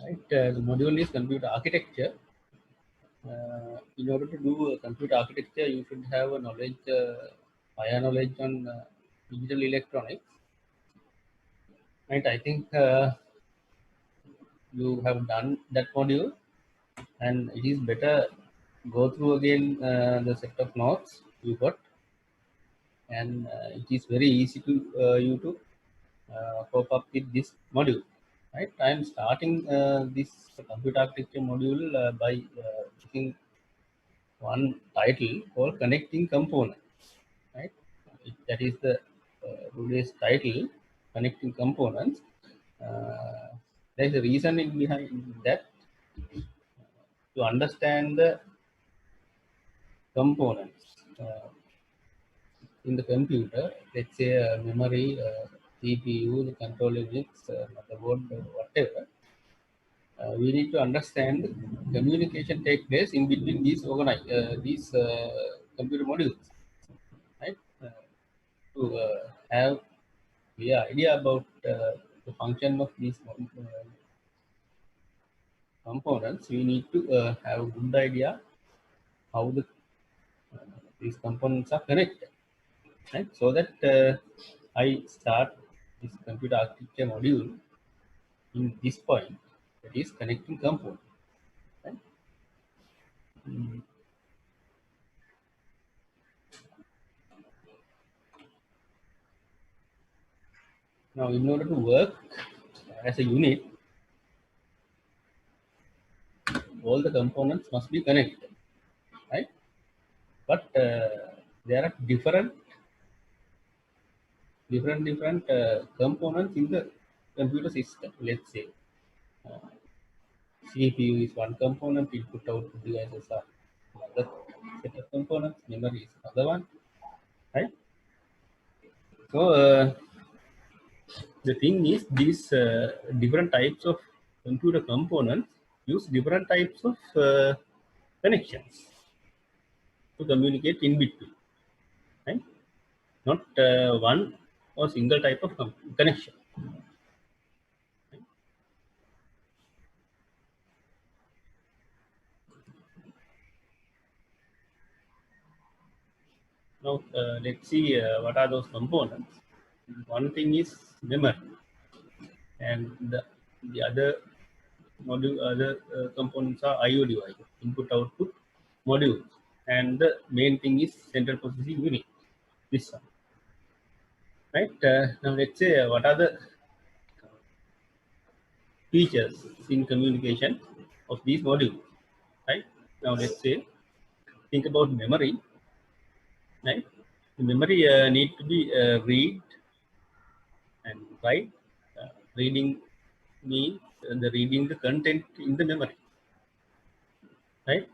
right? The module is computer architecture. In order to do computer architecture, you should have a knowledge, higher knowledge on digital electronics. Right? I think you have done that module, and it is better go through again the set of notes you got, and it is very easy to you to cope up with this module. Right? I am starting this computer architecture module by picking one title called connecting components. Right? That is the today's title, connecting components. There is a reason in behind that. To understand the components in the computer, let's say memory, CPU, the control units, motherboard, whatever. We need to understand communication take place in between these computer modules, right? To have clear idea about the function of these components, we need to have a good idea how these components are connected, right? So that I start this computer architecture module in this point, that is connecting components. Right? Mm. Now, in order to work as a unit, all the components must be connected, right? But there are different components in the computer system. Let's say CPU is one component, input output devices are another set of components, memory is another one, right? So the thing is, these different types of computer components use different types of connections to communicate in between, right? Not one or single type of connection. Now, let's see what are those components. One thing is memory, and the other components are I/O devices, input/output modules, and the main thing is central processing unit. This one, right? Now, let's say what are the features in communication of these modules, right? Now, let's say think about memory, right? The memory need to be read and write. Reading means the reading the content in the memory, right?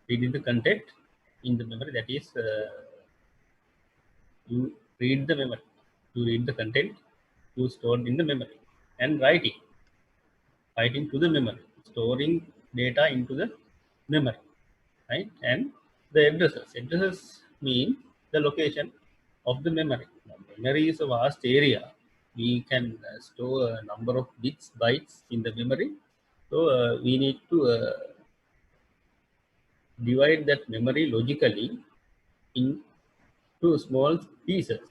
Reading the content in the memory, that is you read the memory, you read the content you stored in the memory, and writing to the memory, storing data into the memory, right? And the addresses mean the location of the memory. Now, memory is a vast area. We can store a number of bytes in the memory. So we need to divide that memory logically into small pieces,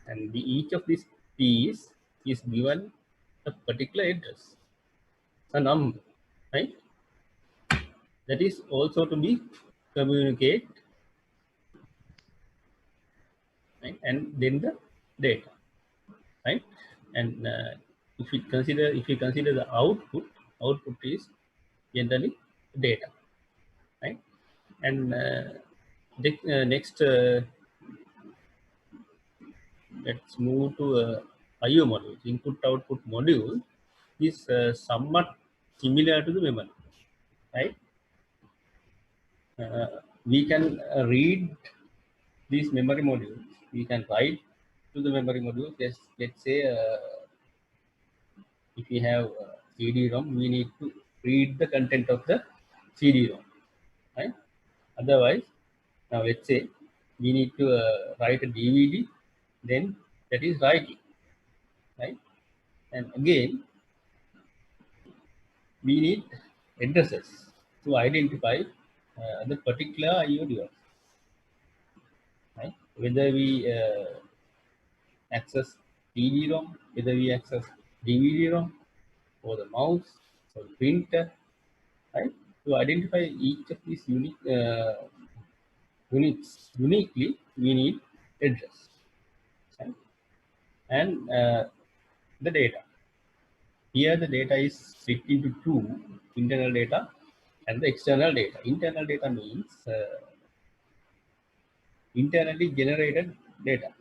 and each of these piece is given a particular address, a number, right? That is also to be communicate, right? And then the data, right? And if you consider the output is generally data, right? And next, let's move to IO module. Input/output module is somewhat similar to the memory, right? We can read these memory modules. We can write to the memory module. Let's say if we have CD-ROM, we need to read the content of the CD-ROM, right? Otherwise, now let's say we need to write a DVD, then that is writing, right? And again, we need addresses to identify the particular IO device, right? Whether we access CD-ROM, whether we access DVD-ROM, or the mouse, or the printer, right? To identify each of these units uniquely, we need address, right? And the data. Here, the data is split into two: internal data and the external data. Internal data means internally generated data,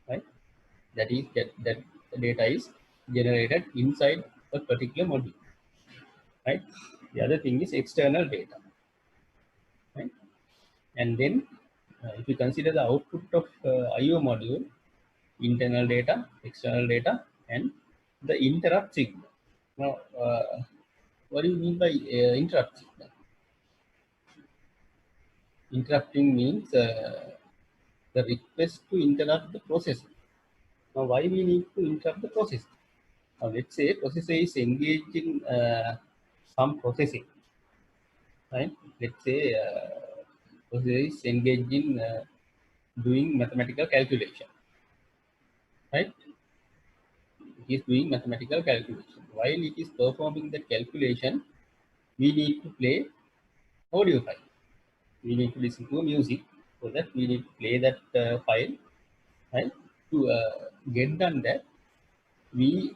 right? That is that the data is generated inside a particular module, right? The other thing is external data, right? And then if you consider the output of IO module, internal data, external data, and the interrupt signal. Now, what do you mean by interrupt signal? Interrupting means the request to interrupt the processing. Now, why we need to interrupt the process? Now, let's say processor is engaged in some processing, right? Let's say processor is engaged in doing mathematical calculation, right? It is doing mathematical calculation. While it is performing the calculation, we need to play audio file. We need to listen to music. So that we need to play that file, right? To get done that, we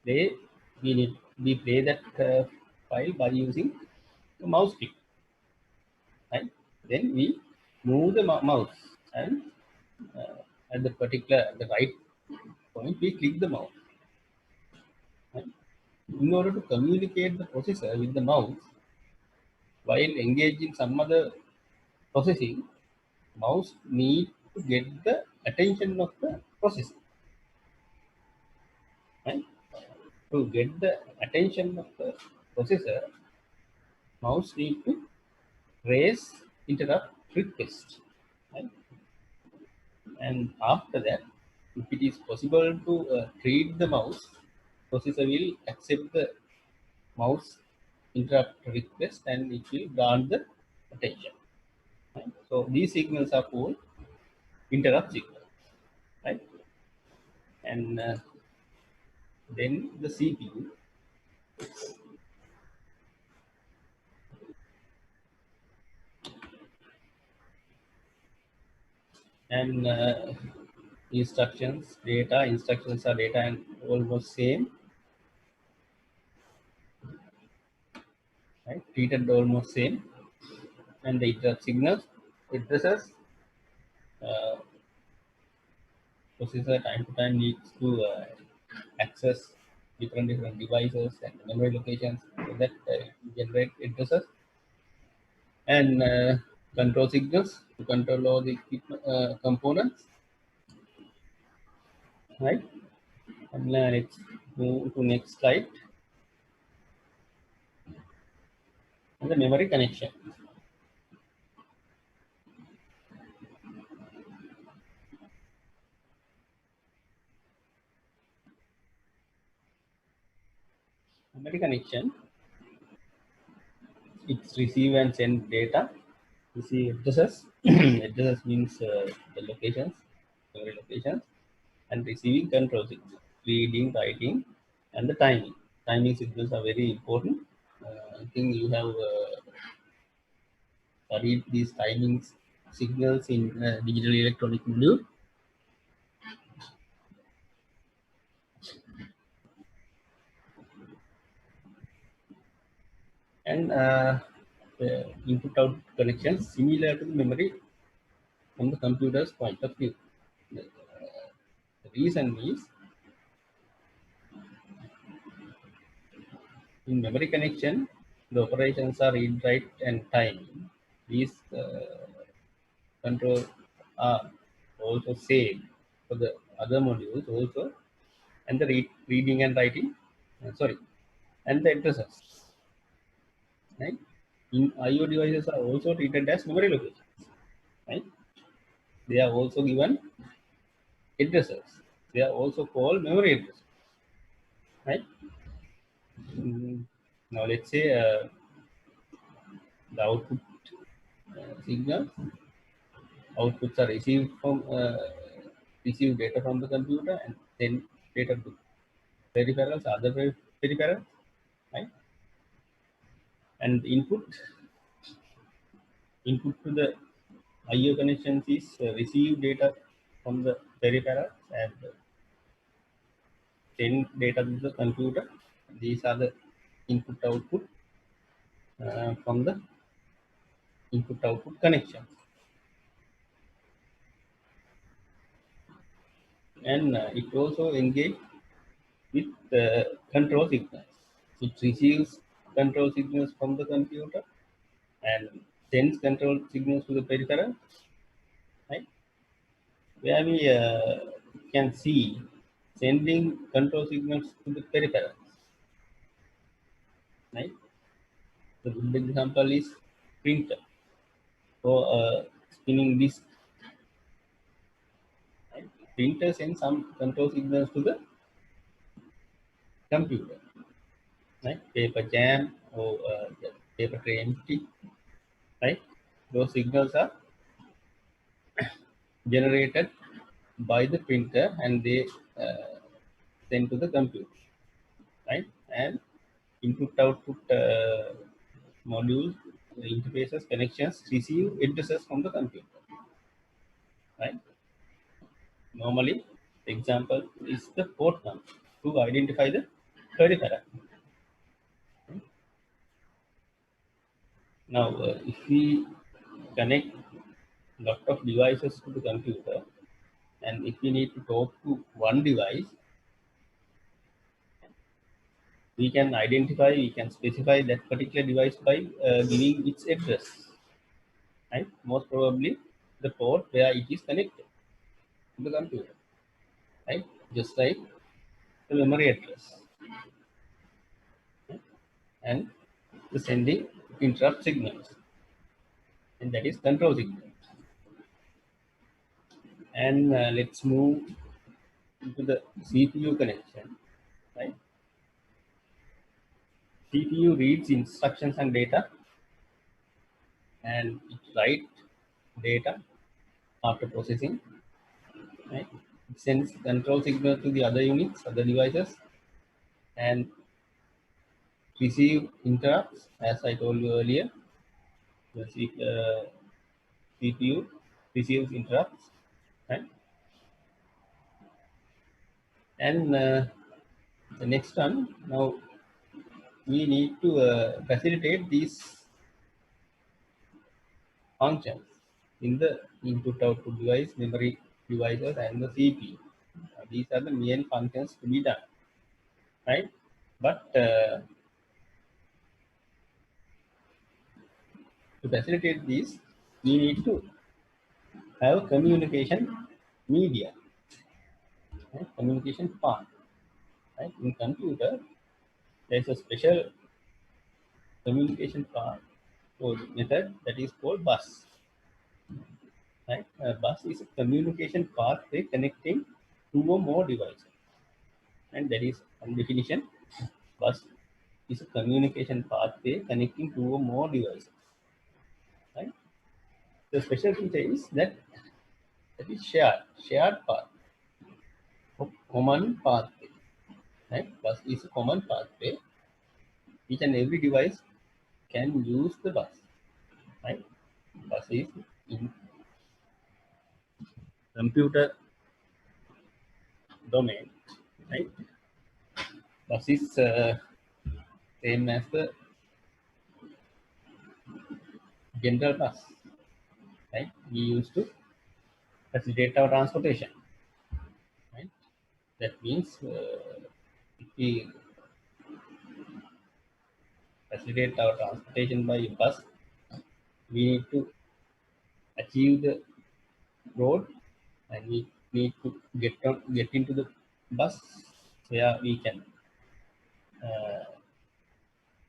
play we play that file by using the mouse click, right? Then we move the mouse, and at the right point we click the mouse, right? In order to communicate the processor with the mouse while engaged in some other processing, mouse need to get the attention of the processor, right? To get the attention of the processor, mouse need to raise interrupt request, right? And after that, if it is possible to treat the mouse, processor will accept the mouse interrupt request and it will grant the attention, right? So these signals are called interrupt signals, right? And then the CPU, and instructions are data and almost same, right? Treated almost same. And the interrupt signals, addresses, uh, processor time to time needs to access different devices and memory locations, so that generate addresses, and control signals to control all the components, right? And let's move to next slide. And the memory connection. Memory connection, it's receive and send data. Receive addresses. Addresses means the locations, memory locations, and receiving control signals, reading, writing, and the timing. Timing signals are very important. I think you have studied these timings signals in digital electronic module. And the input-out connections similar to the memory from the computer's point of view. The reason is, in memory connection, the operations are read, write, and timing. These control are also same for the other modules also, and the reading and writing, and the addresses, right? In IO devices are also treated as memory locations, right? They are also given addresses. They are also called memory addresses. right? Now let's say the output signals, outputs are received from receive data from the computer and then data to peripherals, other peripherals, right? And input to the IO connections is receive data from the peripherals and send data to the computer. These are the input output from the input output connections. And it also engage with control signals. It receives control signals from the computer and sends control signals to the peripheral, right? Where we can see sending control signals to the peripherals, right? The good example is printer. So spinning disk, right? Printer sends some control signals to the computer, right? Paper jam or the paper tray empty, right? Those signals are generated by the printer and they sent to the computer, right? And input output modules, interfaces, connections receive addresses from the computer, right? Normally, the example is the port number to identify the peripheral. Now, if we connect lot of devices to the computer, and if we need to talk to one device, we can identify, we can specify that particular device by giving its address, right? Most probably the port where it is connected to the computer, right? Just like the memory address, right? And the sending interrupt signals, and that is control signal. And let's move into the CPU connection, right? CPU reads instructions and data, and it writes data after processing, right? It sends control signal to the other units, other devices, and receive interrupts, as I told you earlier. The CPU receives interrupts, right? And the next one, now we need to facilitate these functions in the input output device, memory devices, and the CPU. These are the main functions to be done, right? But to facilitate this, we need to have communication media, right? Communication path, right? In computer, there's a special communication path or method that is called bus, right? Bus is a communication pathway connecting two or more devices, and that is one definition. Bus is a communication pathway connecting two or more devices, right? The special feature is that is shared path, common pathway, right? Bus is a common pathway. Each and every device can use the bus, right? Bus is in computer domain, right? Bus is same as the general bus, right? We used to facilitate our transportation, right? That means if we facilitate our transportation by bus, we need to achieve the road and we need to get into the bus where we can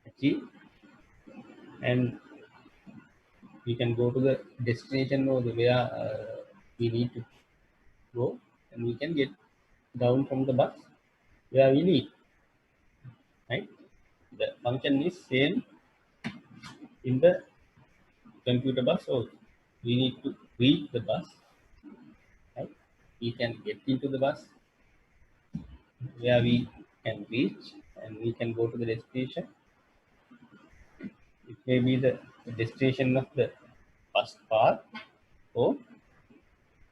achieve, and we can go to the destination or the where we need to go, and we can get down from the bus where we need, right? The function is same in the computer bus, so we need to reach the bus, right? We can get into the bus where we can reach and we can go to the destination. It may be the destination of the first path or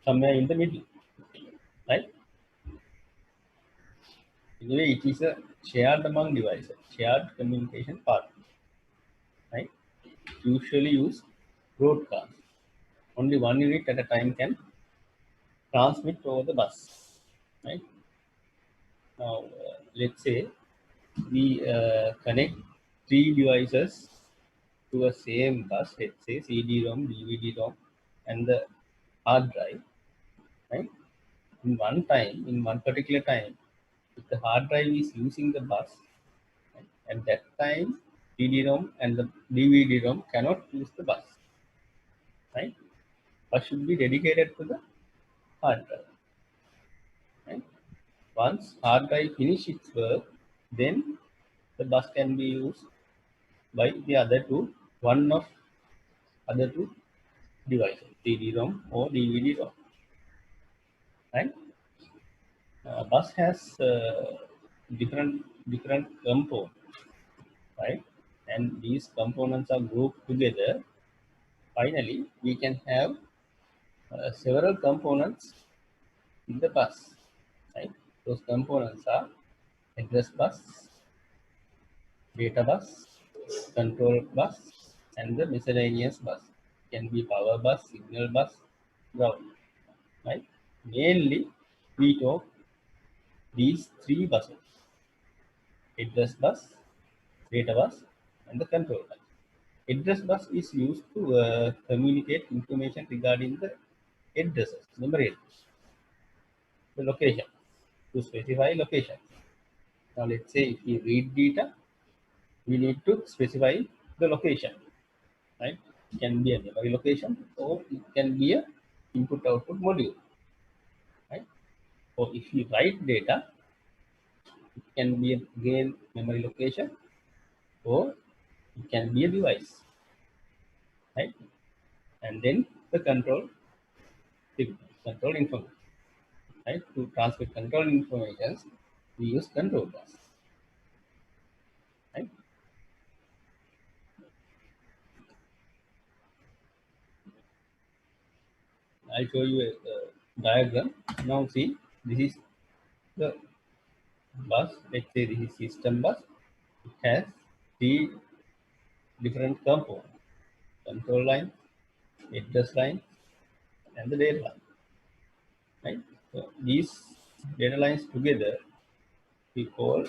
somewhere in the middle, right? Anyway, it is a shared among devices, shared communication path, right? Usually use broadcast. Only one unit at a time can transmit over the bus, right? Now, let's say we connect three devices to a same bus, let's say CD-ROM, DVD-ROM, and the hard drive, right? In one time, in one particular time, if the hard drive is using the bus, right, at that time, CD-ROM and the DVD-ROM cannot use the bus, right? Bus should be dedicated to the hard drive, right? Once hard drive finish its work, then the bus can be used by the other two, one of other two devices, CD-ROM or DVD-ROM, right? Bus has different components, right? And these components are grouped together. Finally, we can have several components in the bus, right? Those components are address bus, data bus, control bus, and the miscellaneous bus. Can be power bus, signal bus, ground, right? Mainly, we talk these three buses: address bus, data bus, and the control bus. Address bus is used to communicate information regarding the addresses, memory address, the location, to specify location. Now, let's say if we read data, we need to specify the location, right? It can be a memory location or it can be a input-output module, right? So if we write data, it can be again memory location or it can be a device, right? And then the control information, right? To transmit control information, we use control bus, right? I'll show you a diagram. Now see, this is the bus. Let's say this is system bus. It has three different components: control line, address line, and the data line, right? So these data lines together we call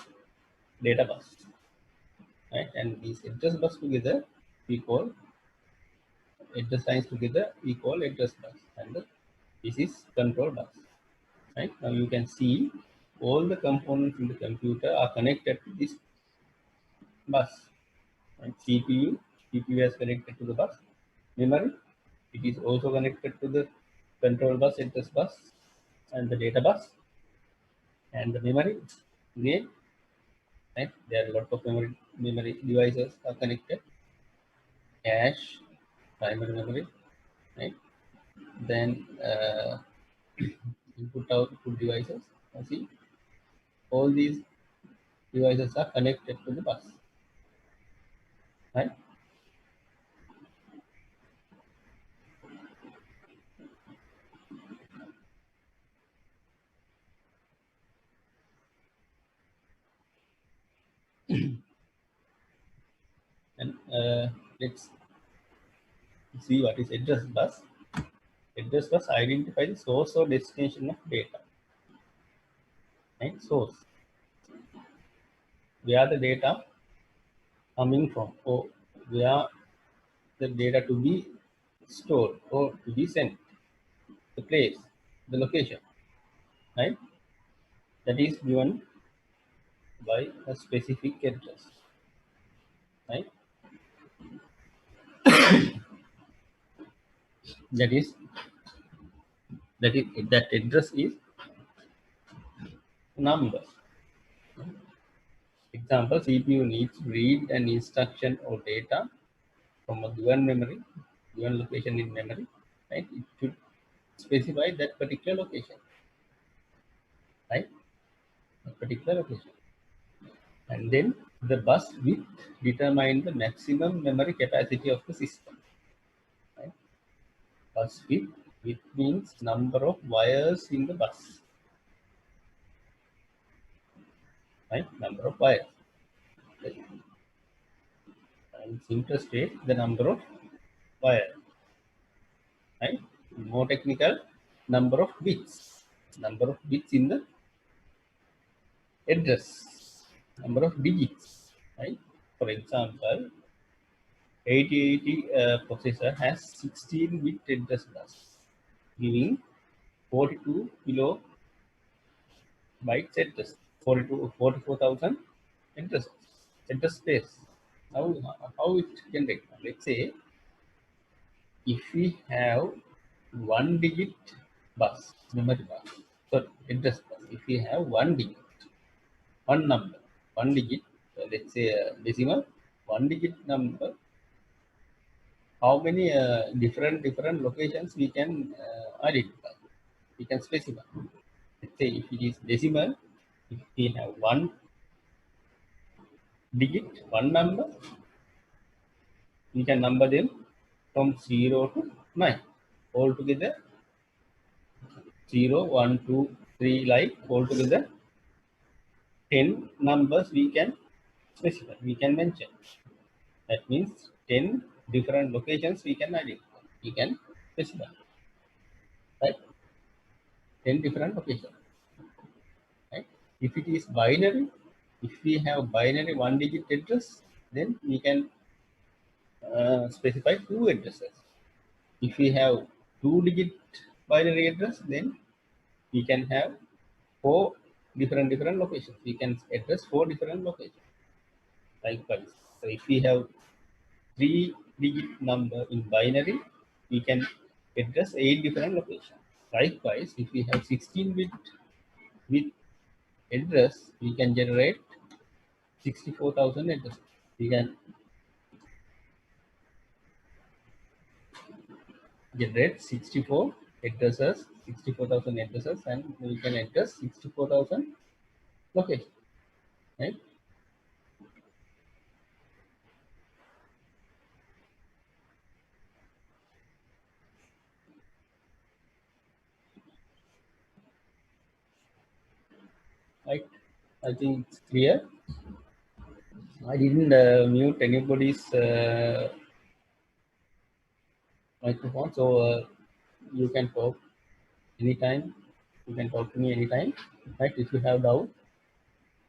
data bus, right? And these address bus together we call address lines together we call address bus, and this is control bus, right? Now you can see all the components in the computer are connected to this bus, right? CPU is connected to the bus. Memory, it is also connected to the control bus, address bus, and the data bus, and the memory. Again, right? There are a lot of memory devices are connected. Cache, primary memory, right? Then input output devices. You see, all these devices are connected to the bus, right? And let's see what is address bus. Address bus identify the source or destination of data, right? Source, where the data coming from, or where the data to be stored or to be sent, the place, the location, right? That is given by a specific address, right? That is that address is number. example, CPU needs to read an instruction or data from a given memory, given location in memory, right? It should specify that particular location, right? That particular location. And then the bus width determine the maximum memory capacity of the system, right? Bus width means number of wires in the bus, right? Number of wires. And simple state, the number of wires, right? More technical, number of bits in the address, number of digits, right? For example, 8080 processor has 16-bit address bus, giving 42 kilobytes address, 44,000 address space. How it generate? Let's say if we have one digit bus, memory bus, sorry, address bus, if we have one digit, one number, one digit, let's say decimal, one digit number, how many different locations we can identify, we can specify. Let's say if it is decimal, if we have one digit, one number, we can number them from 0 to 9 altogether. 0, 1, 2, 3, like altogether 10 numbers we can specify, we can mention. That means 10 different locations we can identify, we can specify, right? 10 different locations, right? If it is binary, if we have binary one digit address, then we can specify two addresses. If we have two digit binary address, then we can have four different locations, we can address four different locations. Likewise, so if we have three-digit number in binary, we can address 8 different locations. Likewise, if we have 16-bit with address, we can generate 64,000 addresses. We can generate 64,000 addresses, and we can address 64,000 locations, right? Right. I think it's clear. I didn't mute anybody's microphone, so you can talk anytime. You can talk to me anytime, right? If you have doubt,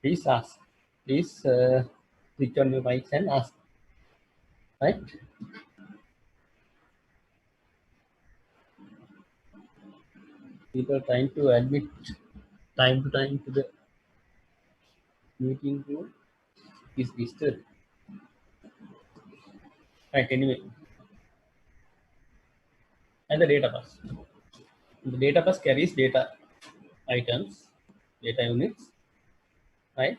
please ask. Please switch on your mics and ask, right? People trying to admit time to time to the meeting room is disturbed. Right, anyway. And the data bus. The data bus carries data items, data units, right?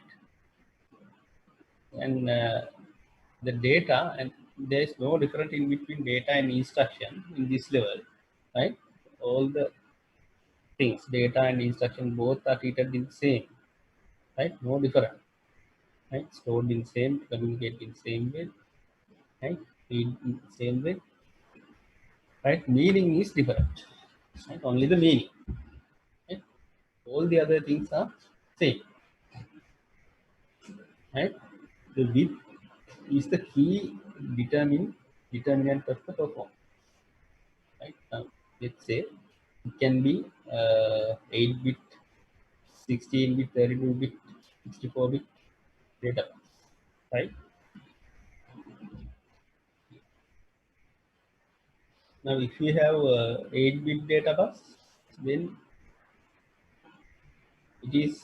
And the data, and there is no difference in between data and instruction in this level, right? All the things, data and instruction, both are treated in the same, right? No different, right? Stored in same, communicate in same way, right? Read in same way, right? Meaning is different, right? Only the meaning, right? All the other things are same, right? The width is the key determinant of the performance, right? Now, let's say it can be 8-bit, 16-bit, 32-bit, 64-bit data, right? Now, if we have 8-bit data bus, then it is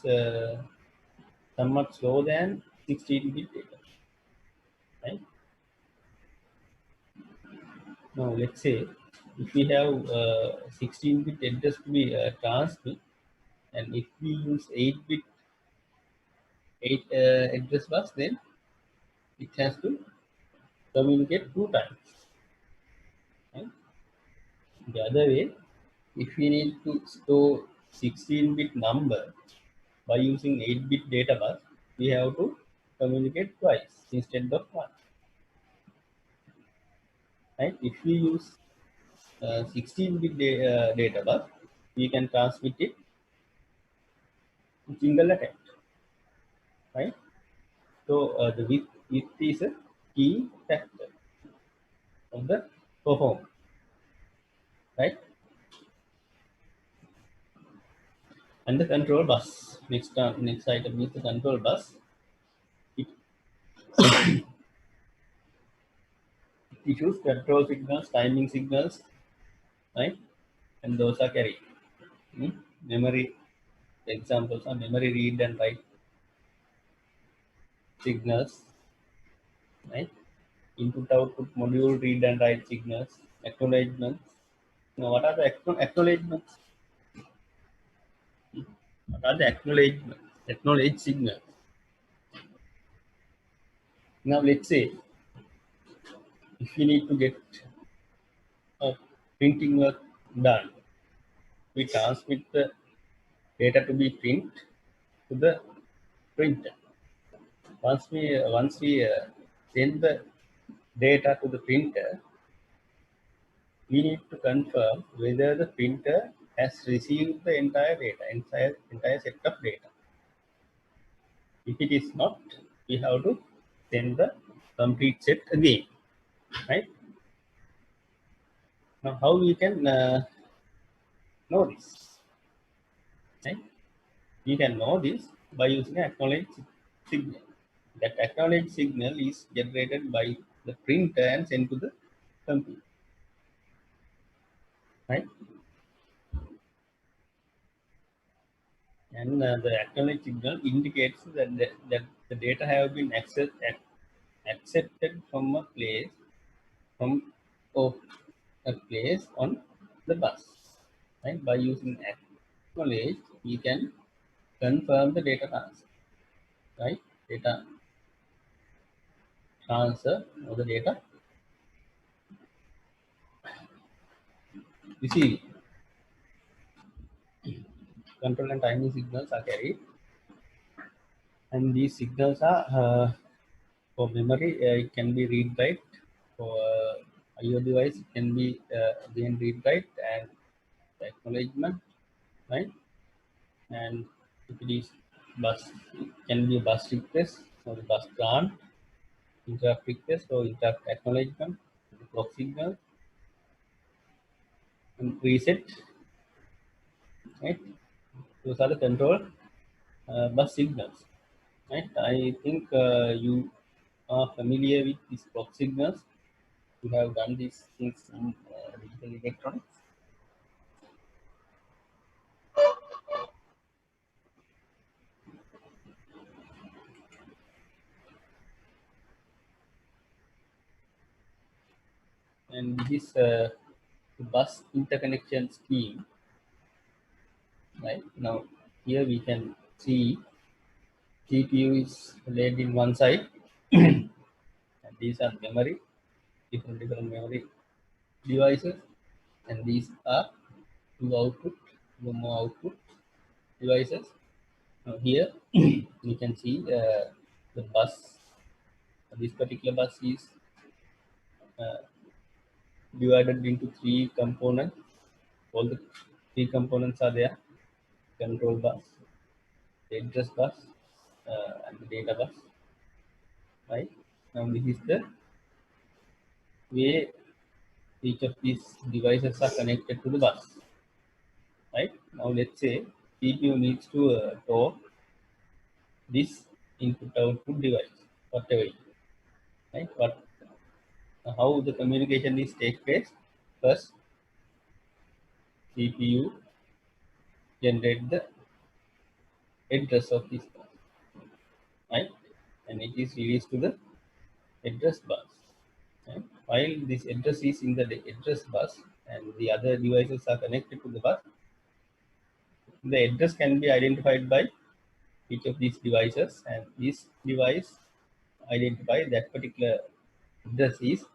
somewhat slower than 16-bit data, right? Now, let's say if we have 16-bit address to be transmit, and if we use 8-bit 8 address bus, then it has to communicate 2 times. Right? The other way, if we need to store 16-bit number by using 8-bit data bus, we have to communicate twice instead of one. Right? If we use 16-bit data bus, we can transmit it in single attempt. Right? So the width is a key factor of the performance. Right? And the control bus. Next item is the control bus. It issues control signals, timing signals, right? And those are carried. Memory examples are memory read and write signals, right? Input output module read and write signals, acknowledgements. Now, what are the acknowledgements? What are the acknowledgements? Acknowledge signals. Now, let's say if we need to get a printing work done, we transmit the data to be print to the printer. Once we send the data to the printer, we need to confirm whether the printer has received the entire data, entire set of data. If it is not, we have to send the complete set again, right? Now, how we can know this, right? We can know this by using an acknowledge signal. That acknowledge signal is generated by the printer and sent to the computer, right? And the acknowledge signal indicates that the data have been accepted from a place from of a place on the bus. Right? By using acknowledge, we can confirm the data transfer. Right? Data transfer or the data receiving. Control and timing signals are carried, and these signals are for memory. It can be read write. For IO device, it can be again read write and acknowledgement, right? And if it is bus, it can be a bus request or bus grant, interrupt request or interrupt acknowledgement, clock signal, and reset, right? Those are the control bus signals, right? I think you are familiar with these clock signals. You have done these things in digital electronics. And this is the bus interconnection scheme, right? Now, here we can see CPU is laid in one side, and these are memory, different memory devices, and these are two more output devices. Now here you can see the bus. This particular bus is uh, divided into 3 components. All the 3 components are there: control bus, the address bus, and the data bus. Right now, this is the way each of these devices are connected to the bus. Right now, let's say CPU needs to talk this input output device, whatever it is, right? What how the communication is take place? First, CPU generate the address of this bus, right? And it is released to the address bus. Right? While this address is in the address bus and the other devices are connected to the bus, the address can be identified by each of these devices, and this device identify that particular address is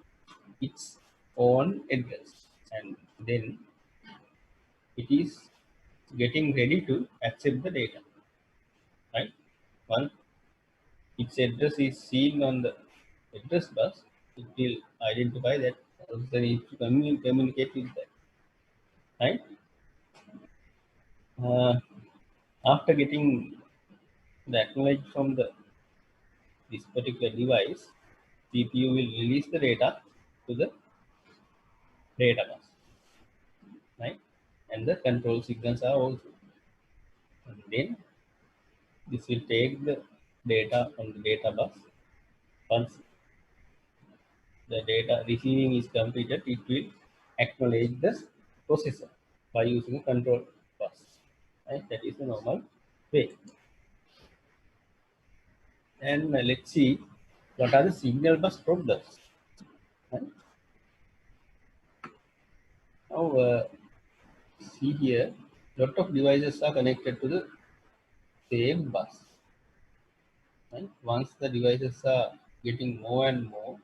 its own address, and then it is getting ready to accept the data, right? Once its address is seen on the address bus, it will identify that processor needs to communicate with that, right? Uh, After getting the acknowledge from this particular device, CPU will release the data to the data bus, right? And the control signals are also. And then this will take the data from the data bus. Once the data receiving is completed, it will acknowledge the processor by using a control bus. Right? That is the normal way. And let's see what are the signal bus problems. Right? Now, see here, lot of devices are connected to the same bus. Right? Once the devices are getting more and more,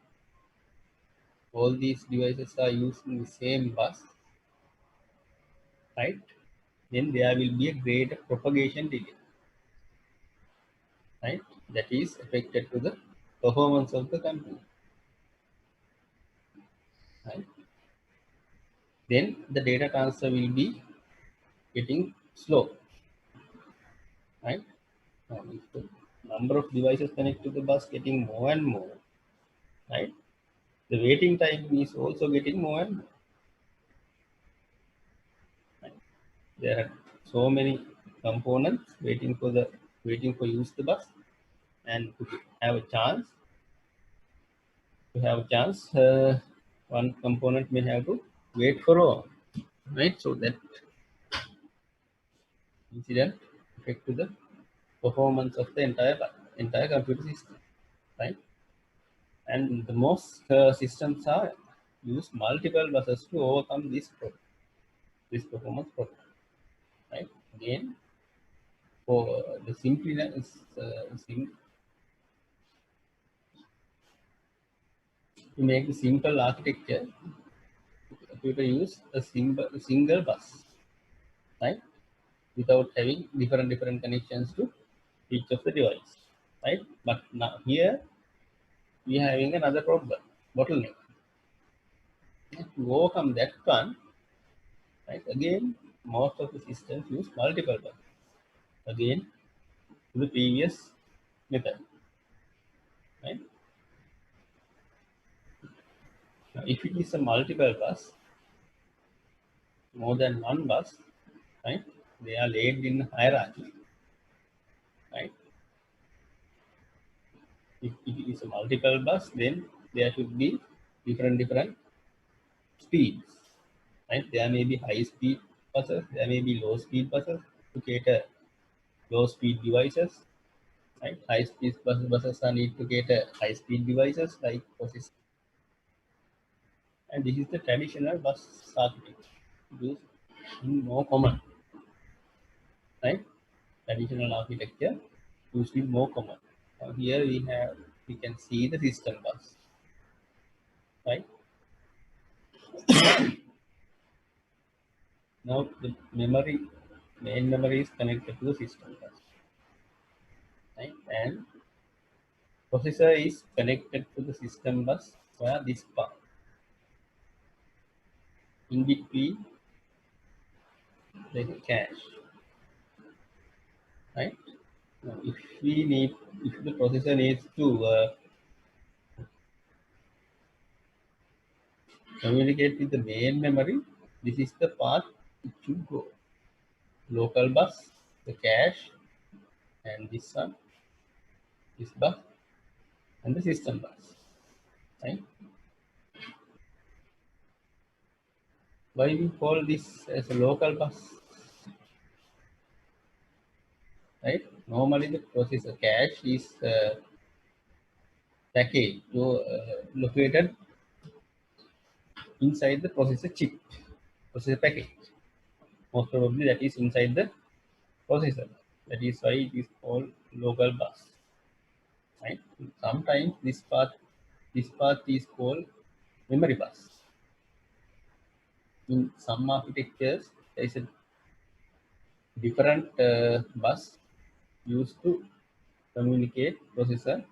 all these devices are using the same bus, right? Then there will be a greater propagation delay, right? That is affected to the performance of the computer, right? Then the data transfer will be getting slow, right? Now, if the number of devices connected to the bus getting more and more, right? The waiting time is also getting more and more. Right? There are so many components waiting for use the bus, and to have a chance one component may have to wait for all, right? So that incident affect to the performance of the entire computer system, right? And the most systems are use multiple buses to overcome this performance problem, right? Again, for the simpliness, to make the simple architecture, people use a single bus, right? Without having different connections to each of the device, right? But now here we are having another problem, bottleneck. To overcome that one, right? Again, most of the systems use multiple bus. Again, to the previous method, right? Now, if it is a multiple bus, more than one bus, right? They are laid in hierarchy, right? If it is a multiple bus, then there should be different speeds, right? There may be high speed buses, there may be low speed buses to cater low speed devices, right? High speed buses are need to cater high speed devices like processors. And this is the traditional bus architecture used in more common, right? Traditional architecture used in more common. Now here we can see the system bus, right? Now the main memory is connected to the system bus, right? And processor is connected to the system bus via this part. In between, there's a cache, right? Now, if the processor needs to communicate with the main memory, this is the path it should go. Local bus, the cache, and this bus, and the system bus, right? Why we call this as a local bus, right? Normally, the processor cache is package located inside the processor chip, processor package. Most probably that is inside the processor. That is why it is called local bus. Right? Sometimes this path is called memory bus. In some architectures, there is a different bus used to communicate processor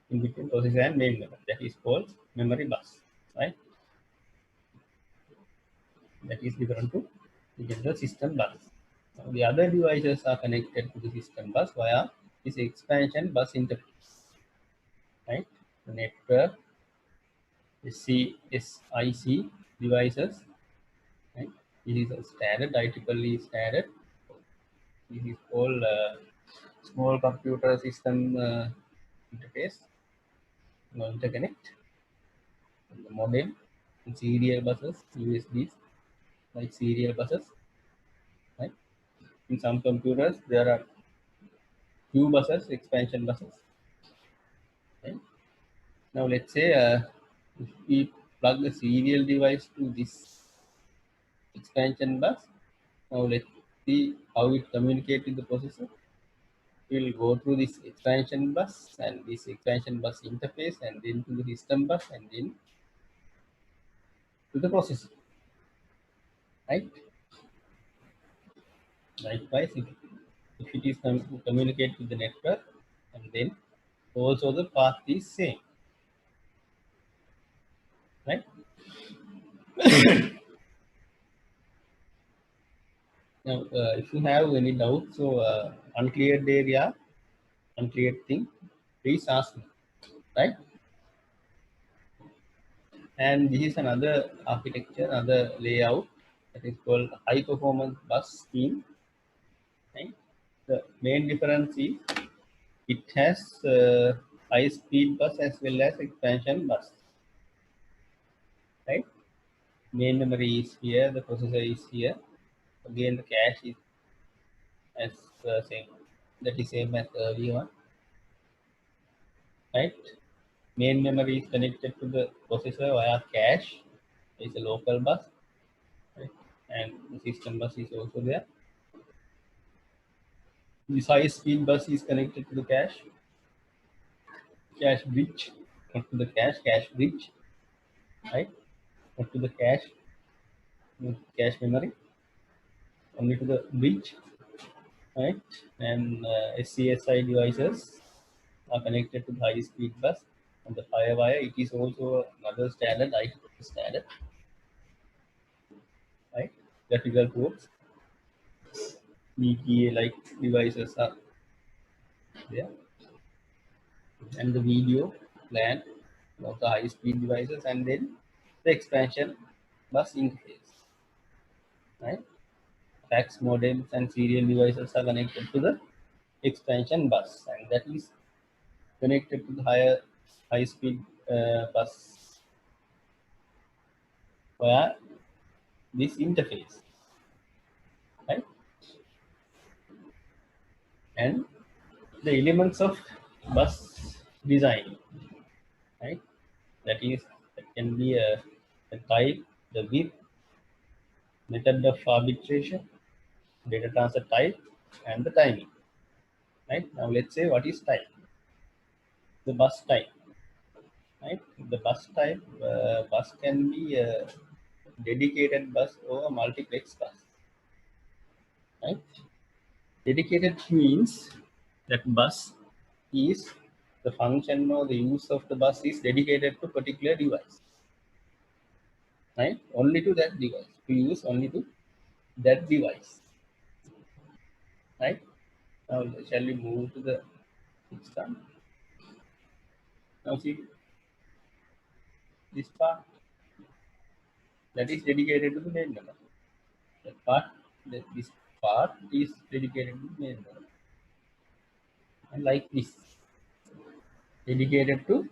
in between processor and main memory. That is called memory bus. Right? That is different to the system bus. Now, the other devices are connected to the system bus via this expansion bus interface. Right? The network, SIC devices. Right? This is a standard IEEE standard. This is called small computer system interface. Now interconnect the modem and serial buses, USBs like serial buses. Right? In some computers, there are few buses, expansion buses. Right? Now let's say if we plug the serial device to this expansion bus, now let's see how it communicates with the processor. We'll go through this expansion bus and this expansion bus interface and then to the system bus and then to the processor. Right? Likewise, if it is communicate with the network and then also the path is same. Right? Now, if you have any doubts or uncleared area, uncleared thing, please ask me. Right? And this is another architecture, another layout that is called high performance bus scheme. Right? The main difference is it has high speed bus as well as expansion bus. Right? Main memory is here, the processor is here. Again, the cache is as same. That is same as the earlier one. Right? Main memory is connected to the processor via cache. It's a local bus. Right? And the system bus is also there. This high speed bus is connected to the cache bridge, not to the cache bridge, right? Not to the cache memory, only to the bridge, right? And SCSI devices are connected to the high speed bus on the Firewire. It is also another standard, IEEE standard, right? Graphical ports, VGA like devices are there, and the video plan of the high speed devices, and then the expansion bus interface, right? Fax modems and serial devices are connected to the expansion bus, and that is connected to the high speed bus via this interface, right? And the elements of bus design, right? That can be a type, the width, method of arbitration, data transfer type, and the timing. Right? Now let's say what is type? The bus type. Right? The bus type, bus can be a dedicated bus or a multiplex bus. Right? Dedicated means that bus is the function or the use of the bus is dedicated to particular device. Right? Only to that device. To use only to that device. Right? Now shall we move to the next one? Now see this part that is dedicated to the main memory. That part, this part is dedicated to the main memory. And like this, dedicated to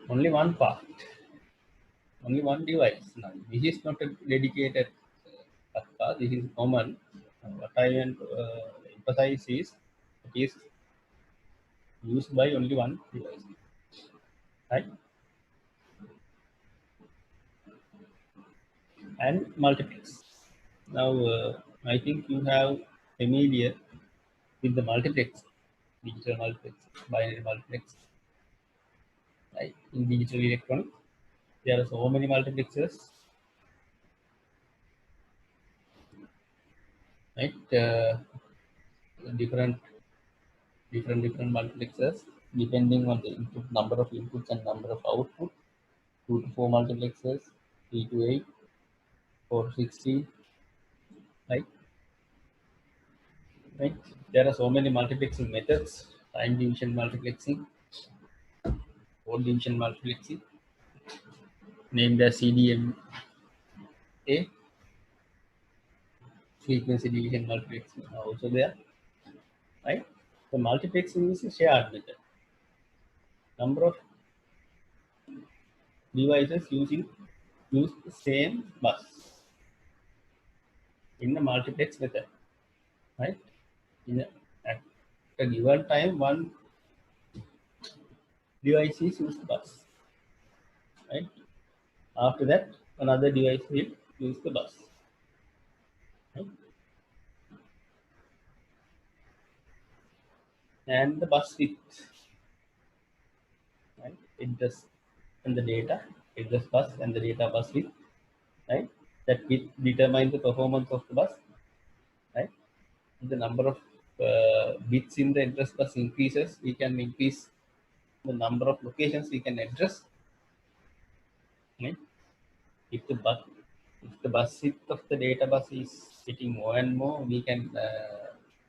only one part, only one device. Now this is not a dedicated part. This is common. What I want to emphasize is it is used by only one device, right? And multiplex. Now I think you have familiar with the multiplex, digital multiplex, binary multiplex, right? In digital electronics, there are so many multiplexers, right? Different different multiplexers depending on the input number of inputs and number of output. 2 to 4 multiplexers, 3 to 8, 4 to 16, right? Right. There are so many multiplexing methods: time division multiplexing, whole division multiplexing, named as CDMA, frequency division multiplexing are also there, right? The multiplexing is a shared method. Number of devices use the same bus in the multiplex method, right? At a given time, one device is used bus, right? After that, another device will use the bus, right? And the bus width, right? Address and the data, address bus and the data bus width, right? That will determine the performance of the bus, right? The number of bits in the address bus increases, we can increase the number of locations we can address, right? If the bus width of the data bus is getting more and more, we can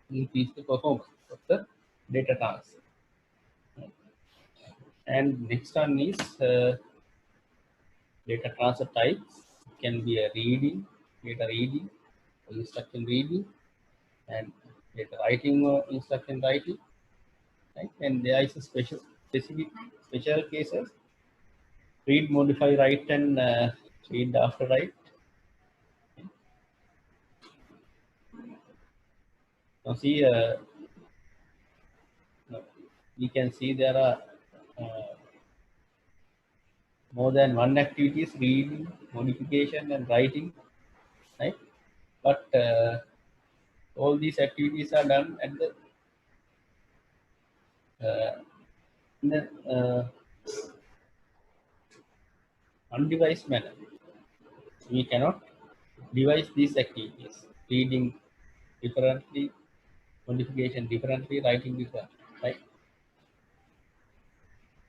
increase the performance of the data transfer. Right? And next one is data transfer types. It can be a data reading, or instruction reading, and data writing or instruction writing. Right? And there is a special cases: read, modify, write, and read after write. Now see, no, we can see there are uh, more than one activities: reading, modification, and writing. Right? But all these activities are done at the uh, in the undevised manner. We cannot devise these activities: reading differently, modification differently, writing differently, right?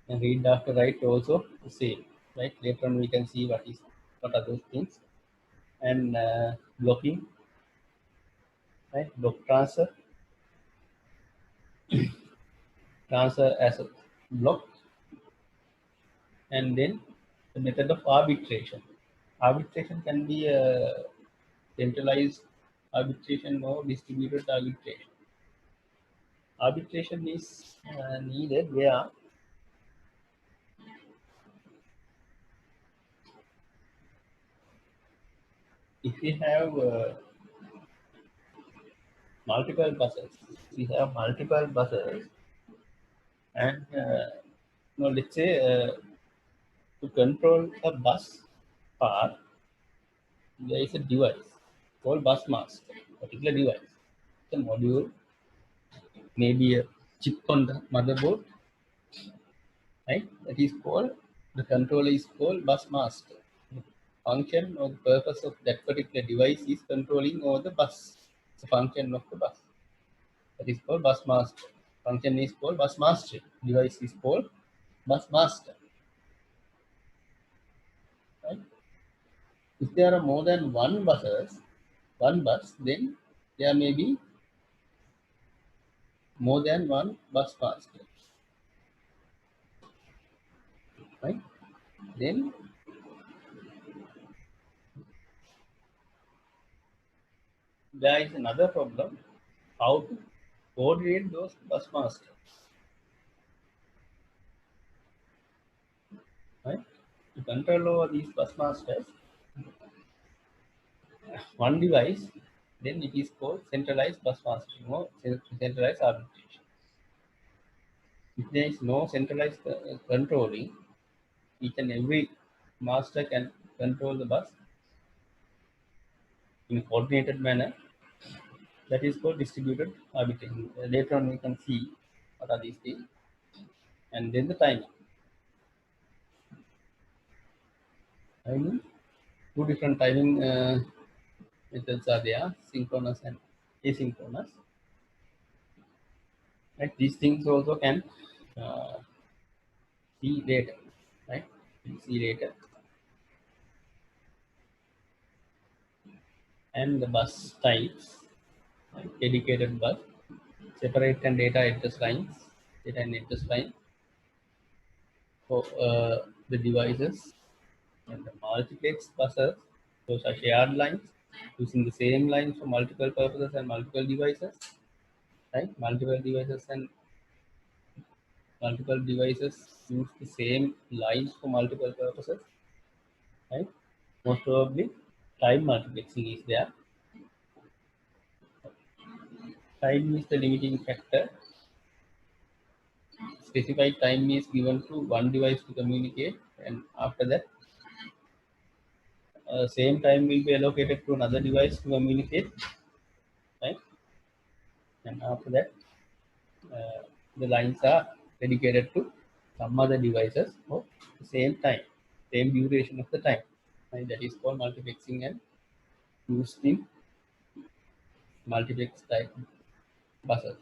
And read after write also the same, right? Later on we can see what are those things. And blocking, right? Block transfer as a block, and then the method of arbitration. Arbitration can be a centralized arbitration or distributed arbitration. Arbitration is needed where if we have multiple buses, and let's say to control a bus part, there is a device called bus master, particular device. It's a module, maybe a chip on the motherboard, right? That is called, the controller is called bus master. The function or the purpose of that particular device is controlling over the bus. It's a function of the bus. That is called bus master. Function is called bus master. Device is called bus master. Right? If there are more than one bus, then there may be more than one bus master. Right? Then there is another problem: how to coordinate those bus masters. Right? To control over these bus masters, one device, then it is called centralized bus master or centralized arbitration. If there is no centralized controlling, each and every master can control the bus in a coordinated manner, That is called distributed arbitration. Later on we can see what are these things. And then the timing. Timing, two different timing methods are there, synchronous and asynchronous. Right? These things also can uh, see later. Right? We'll see later. And the bus types, right? Dedicated bus, separate and data address lines, data and address line for the devices, and the multiplex buses. Those are shared lines using the same lines for multiple purposes and multiple devices. Right? Multiple devices use the same lines for multiple purposes. Right? Most probably, time multiplexing is there. Time is the limiting factor. Specified time is given to one device to communicate, and after that, same time will be allocated to another device to communicate, right? And after that, the lines are dedicated to some other devices for the same time, same duration of the time. Right? That is called multiplexing and used in multiplex type buses.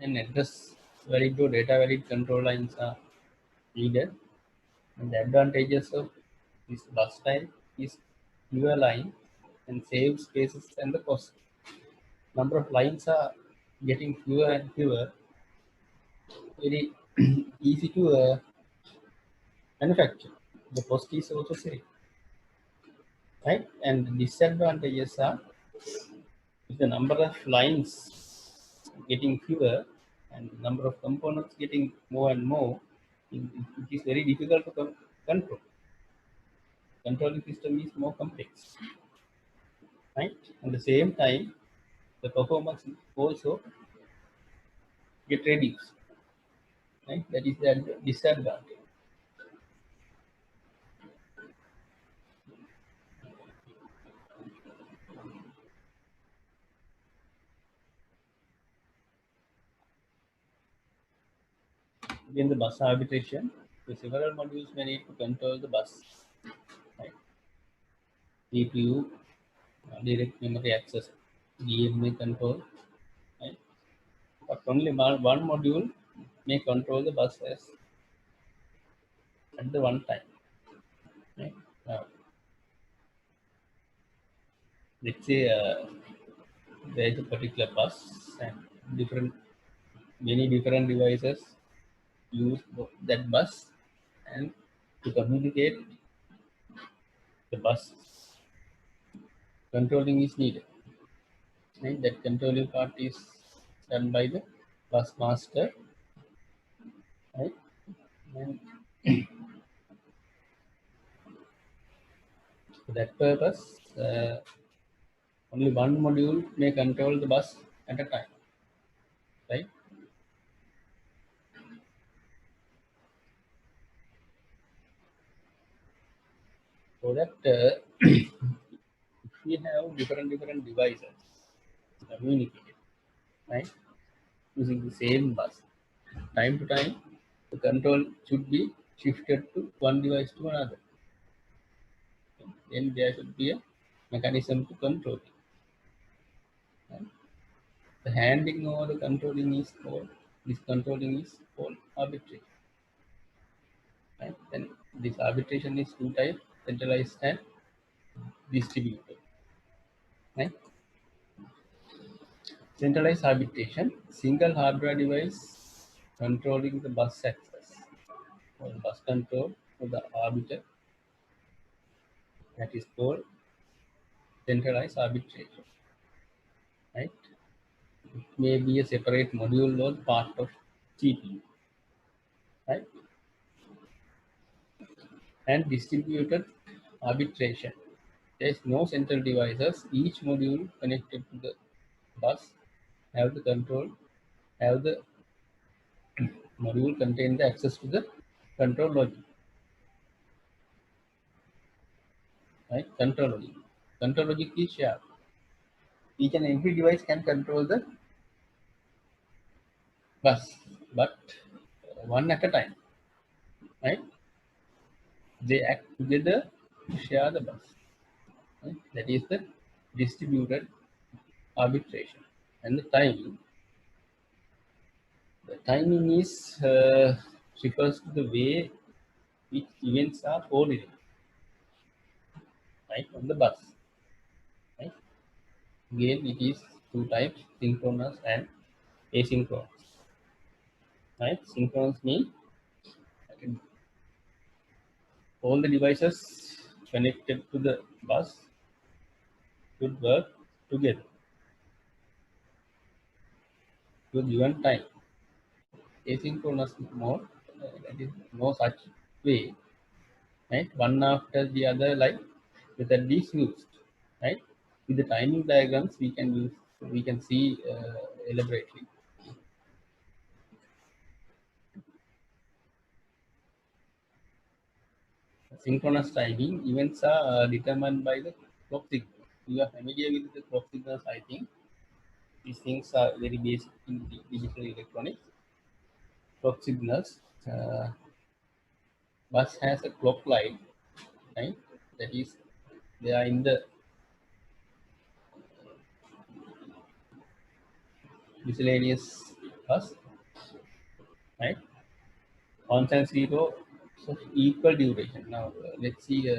And address valid to data valid control lines are needed. And the advantages of this bus type is fewer line and save spaces and the cost. Number of lines are getting fewer and fewer. Very easy to manufacture. The cost is also saved, right? And the disadvantages are if the number of lines getting fewer and number of components getting more and more, it is very difficult to control. Controlling system is more complex, right? At the same time, the performance also get reduced, right? That is the disadvantage. In the bus arbitration, the several modules may need to control the bus, right? CPU, direct memory access, DMA control, right? But only one module may control the bus as at the one time, right? Uh, let's say there is a particular bus and many different devices use that bus and to communicate the bus controlling is needed. Right? That controlling part is done by the bus master, right? And for that purpose, only one module may control the bus at a time, right? So that if we have different devices communicate, right, using the same bus, time to time, the control should be shifted to one device to another. Then there should be a mechanism to control it. Right? The handing over the controlling is called this controlling is called arbitration. Right? Then this arbitration is two types: centralized and distributed. Right? Centralized arbitration, single hardware device controlling the bus access or the bus control for the arbiter. That is called centralized arbitration. Right? It may be a separate module or part of GPU. Right? And distributed arbitration. There is no central devices. Each module connected to the bus have the control, have the module contain the access to the control logic, right? Control logic is shared. Each and every device can control the bus, but one at a time, right? They act together to share the bus. Right? That is the distributed arbitration. And the timing is refers to the way which events are coordinated, right, on the bus. Right? Again, it is two types: synchronous and asynchronous. Right? Synchronous means all the devices connected to the bus should work together to a given time. Asynchronous mode, that is no such way, right? One after the other, like method is used, right? With the timing diagrams, we can see elaborately. Synchronous timing events are determined by the clock signal. You are familiar with the clock signals, I think. These things are very basic in digital electronics. Clock signals. Bus has a clock light, right? That is, they are in the miscellaneous bus, right? Ones and zero, so equal duration. Now let's see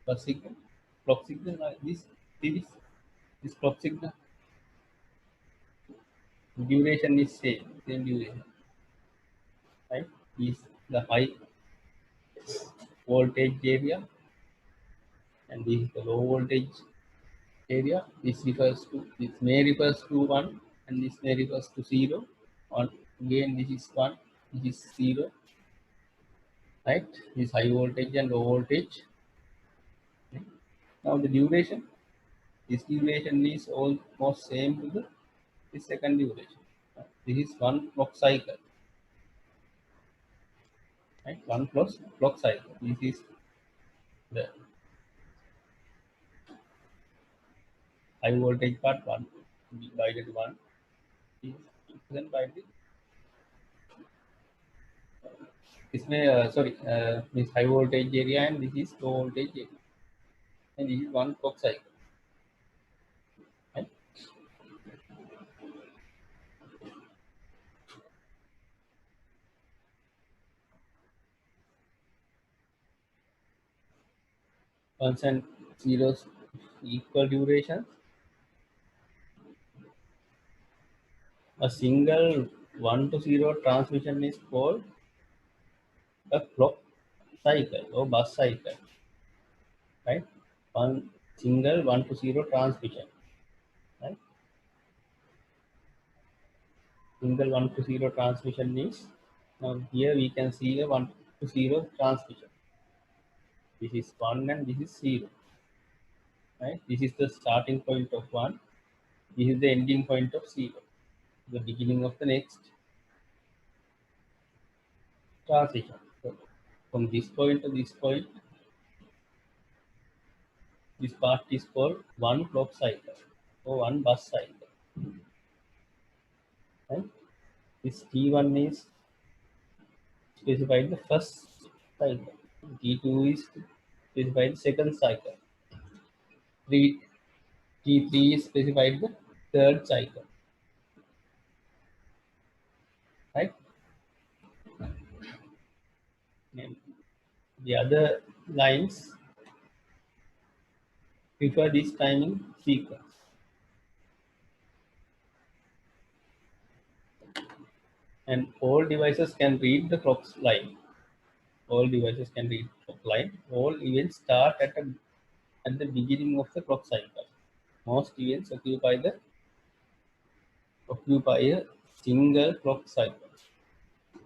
bus signal, clock signal. This this clock signal duration is same duration, right? Is the high voltage area, and this is the low voltage area. This may refers to one, and this may refers to zero. On again, this is one, this is zero, right? This high voltage and low voltage. Okay. Now the duration. This duration is almost same to the second duration. This is one clock cycle, right? One plus clock cycle. This is the high voltage part one divided one is represented by this may this high voltage area, and this is low voltage area, and this is one clock cycle, right? Ones and zeros equal duration. A single 1 to 0 transmission is called a clock cycle or bus cycle, right? One single 1 to 0 transmission, right? Single 1 to 0 transmission is, now here we can see a 1 to 0 transmission. This is 1 and this is 0, right? This is the starting point of 1. This is the ending point of 0, the beginning of the next transition. So from this point to this point, this part is called one clock cycle or one bus cycle, right? This T1 is specified the first cycle. T2 is specified the second cycle. T3 is specified the third cycle, right? And the other lines prefer this timing sequence. And all devices can read the clock line. All devices can read clock line. All events start at the beginning of the clock cycle. Most events occupy a single clock cycle.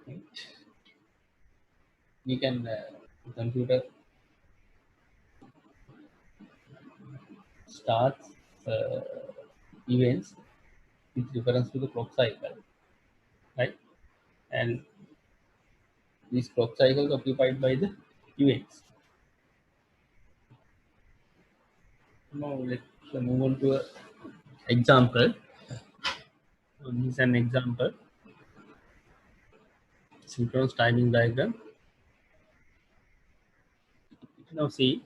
Right? We can computer starts events with reference to the clock cycle, right? And these clock cycles occupied by the events. Now let's move on to an example. So this is an example, synchronous timing diagram. Now see,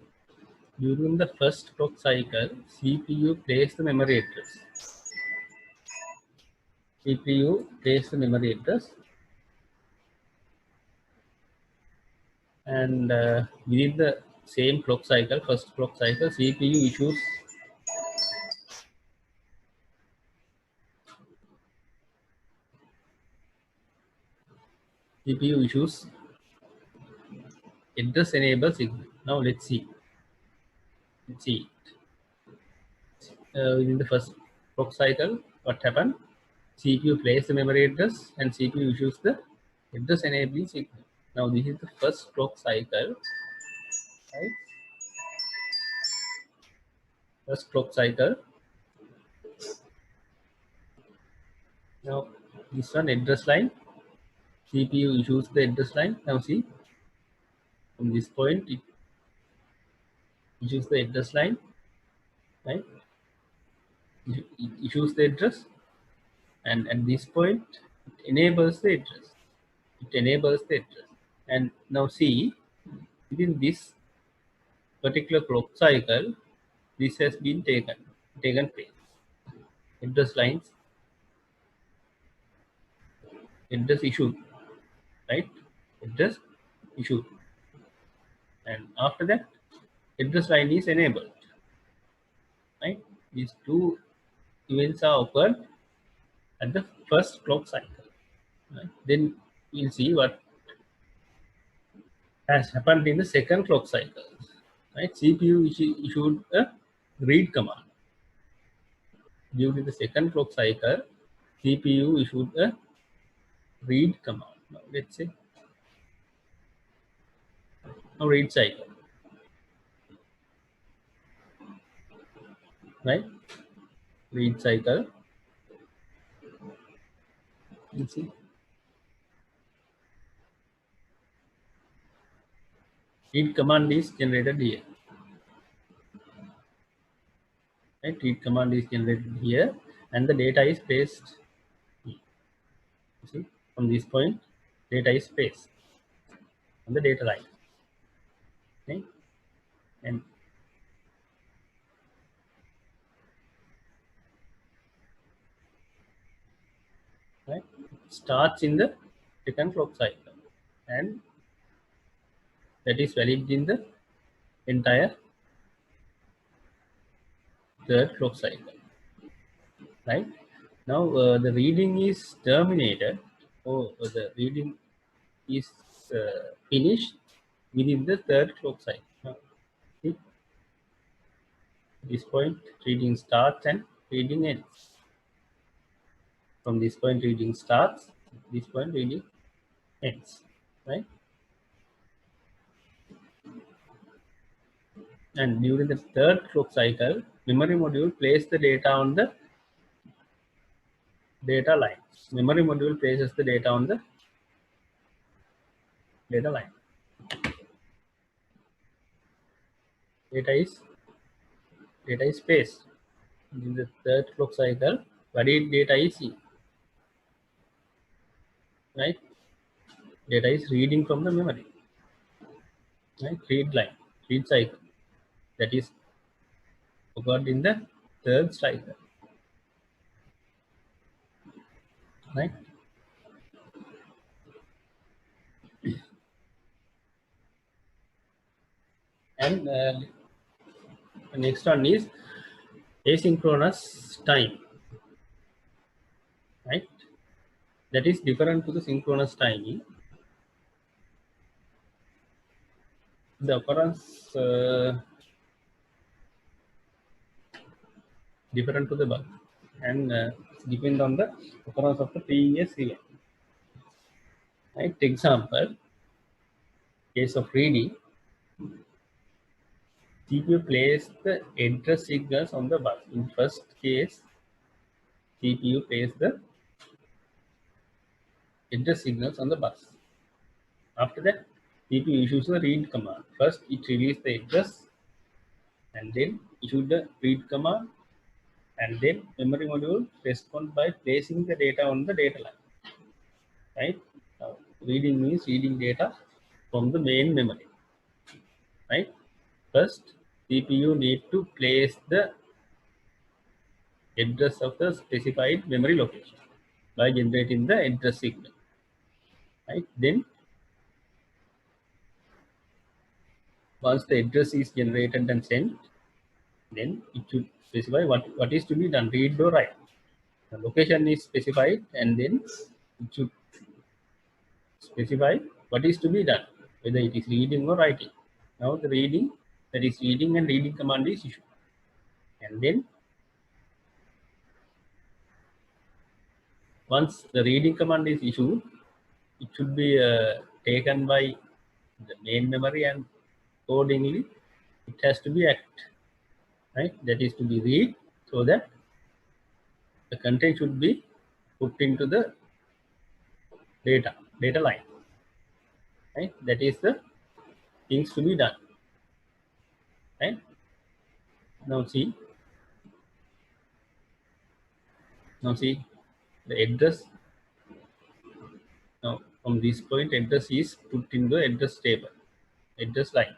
during the first clock cycle, CPU plays the memory address. CPU plays the memory address, and within the same clock cycle, first clock cycle, CPU issues address enable signal. Now let's see. Let's see. Within the first clock cycle, what happened? CPU plays the memory address and CPU issues the address enabling signal. Now this is the first clock cycle, right? First clock cycle. Now this one address line. CPU issues the address line. Now see, from this point it issues the address line, right? It issues the address, and at this point it enables the address. It enables the address. And now see, within this particular clock cycle, this has been taken place. Address lines, address issued, right? Address issued, and after that, address line is enabled, right? These two events are occurred at the first clock cycle. Right? Then we'll see what has happened in the second clock cycle. Right? CPU issued a read command. During the second clock cycle, CPU issued a read command. Now, let's say now read cycle, right? Read cycle. Let's see. Read command is generated here. Right? Read command is generated here, and the data is placed here. See, from this point, data is placed on the data line. Okay? And right, starts in the second clock cycle, and that is valid in the entire third clock cycle. Right? Now the reading is terminated, or the reading is finished within the third clock cycle. Now, see, this point reading starts and reading ends. From this point reading starts, this point reading ends, right? And during the third clock cycle, memory module places the data on the data line. Memory module places the data on the data line. Data is placed in the third clock cycle. Valid data is here, right? Data is reading from the memory, right? Read line, read cycle, that is occurred in the third cycle, right? And the next one is asynchronous time, right? That is different to the synchronous timing. The occurrence different to the bug, and depend on the occurrence of the previous event. Right? Example, case of reading, CPU plays the address signals on the bus. In first case, CPU plays the address signals on the bus. After that, CPU issues the read command. First, it releases the address and then issue the read command, and then memory module respond by placing the data on the data line. Right? Now, reading means reading data from the main memory. Right? First, CPU need to place the address of the specified memory location by generating the address signal. Right? Then, once the address is generated and sent, then it should specify what is to be done, read or write. The location is specified, and then it should specify what is to be done, whether it is reading or writing. Now the reading, that is reading and reading command is issued. And then once the reading command is issued, it should be taken by the main memory, and accordingly it has to be act, right? That is to be read, so that the content should be put into the data line, right? That is the things to be done, right? Now see the address. Now from this point, address is put in the address table, address line.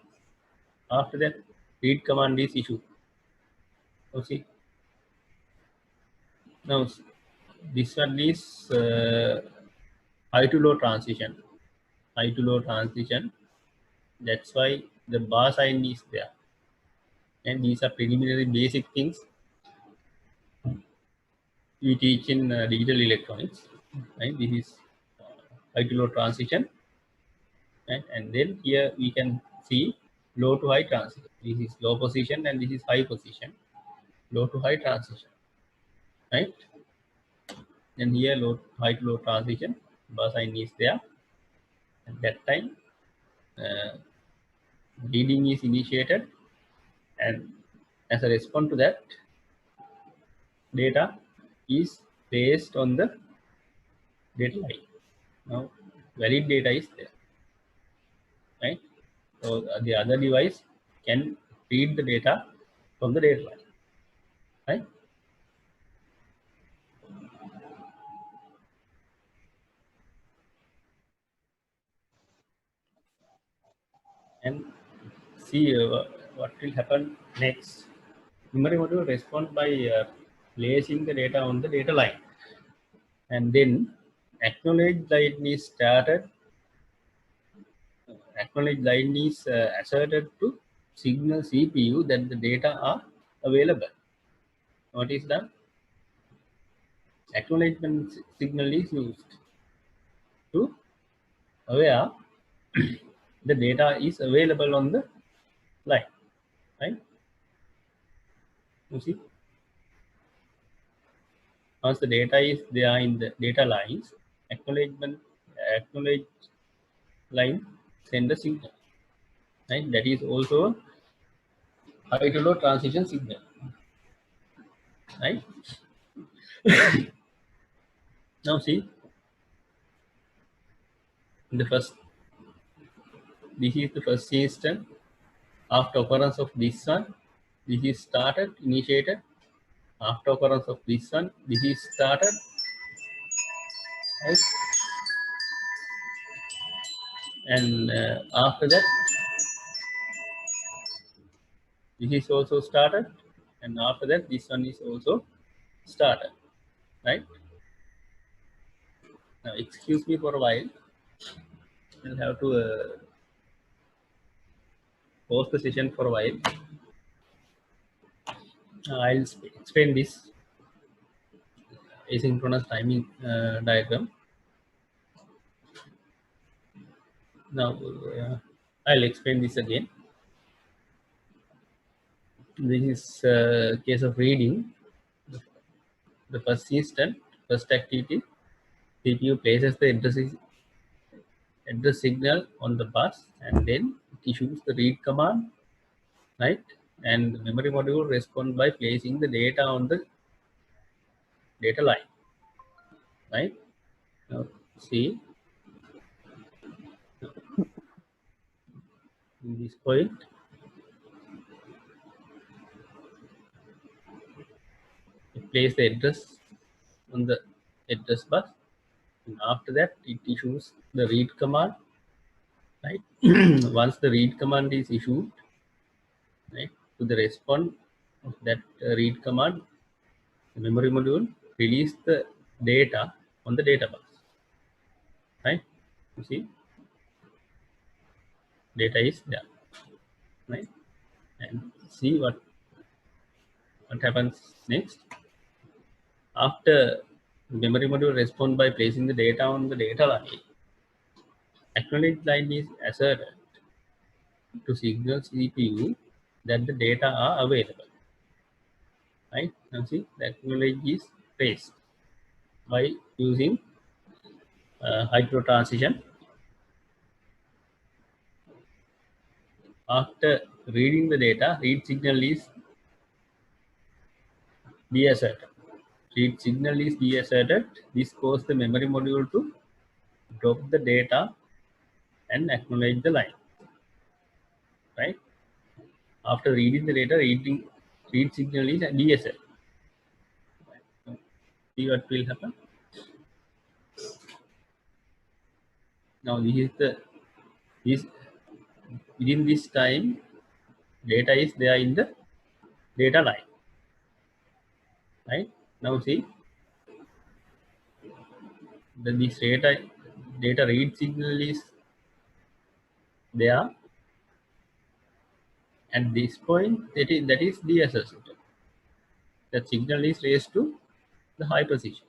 After that, read command is issued. Now see, now this one is high to low transition. High to low transition. That's why the bar sign is there. And these are preliminary basic things we teach in digital electronics. Right? This is high to low transition. Right? And then here we can see low to high transition. This is low position and this is high position. Low to high transition. Right? And here high to low transition, bar sign is there. At that time, reading is initiated, and as a response to that, data is placed on the data line. Now, valid data is there, right? So the other device can read the data from the data line, right? And see what will happen next. Memory module respond by placing the data on the data line, and then acknowledge line is started. Acknowledge line is asserted to signal CPU that the data are available. What is done? Acknowledgement signal is used to aware the data is available on the line, right? You see, once the data is there in the data lines, acknowledge line send a signal, right? That is also high to low transition signal, right? Now see, the first, this is the first instance. After occurrence of this one, this is started, initiated. After occurrence of this one, this is started, right? And after that, this is also started, and after that, this one is also started, right? Now, excuse me for a while. I'll have to pause the session for a while. I'll explain this asynchronous timing diagram. Now, I'll explain this again. This is case of reading. The first instant, first activity, CPU places the address signal on the bus, and then it issues the read command, right? And the memory module responds by placing the data on the data line, right? Now see, in this point, it places the address on the address bus, and after that it issues the read command, right? Once the read command is issued, right, to the response of that read command, the memory module release the data on the data bus, right? You see, data is there, right? And see what happens next. After memory module respond by placing the data on the data line, acknowledge line is asserted to signal CPU that the data are available, right? Now see, the acknowledge is placed by using hyper transition. After reading the data, read signal is deasserted. Read signal is deasserted. This causes the memory module to drop the data and acknowledge the line, right? After reading the data, read signal is deasserted. See what will happen. Now this within this time, data is there in the data line, right? Now see, this data read signal is there. At this point, that is deassociated. The signal is raised to the high position,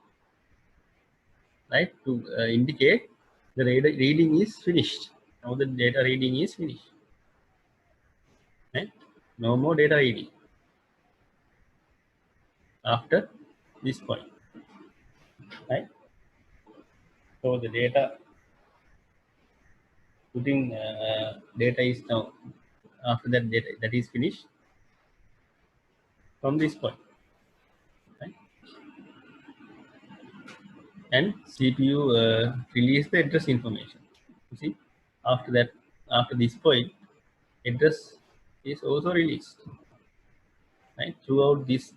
right? To indicate the reading is finished. Now the data reading is finished, right? No more data reading after this point, right? So the data putting data is now after that data that is finished from this point, right? And CPU release the address information. You see, after that, after this point, address is also released, right? Throughout this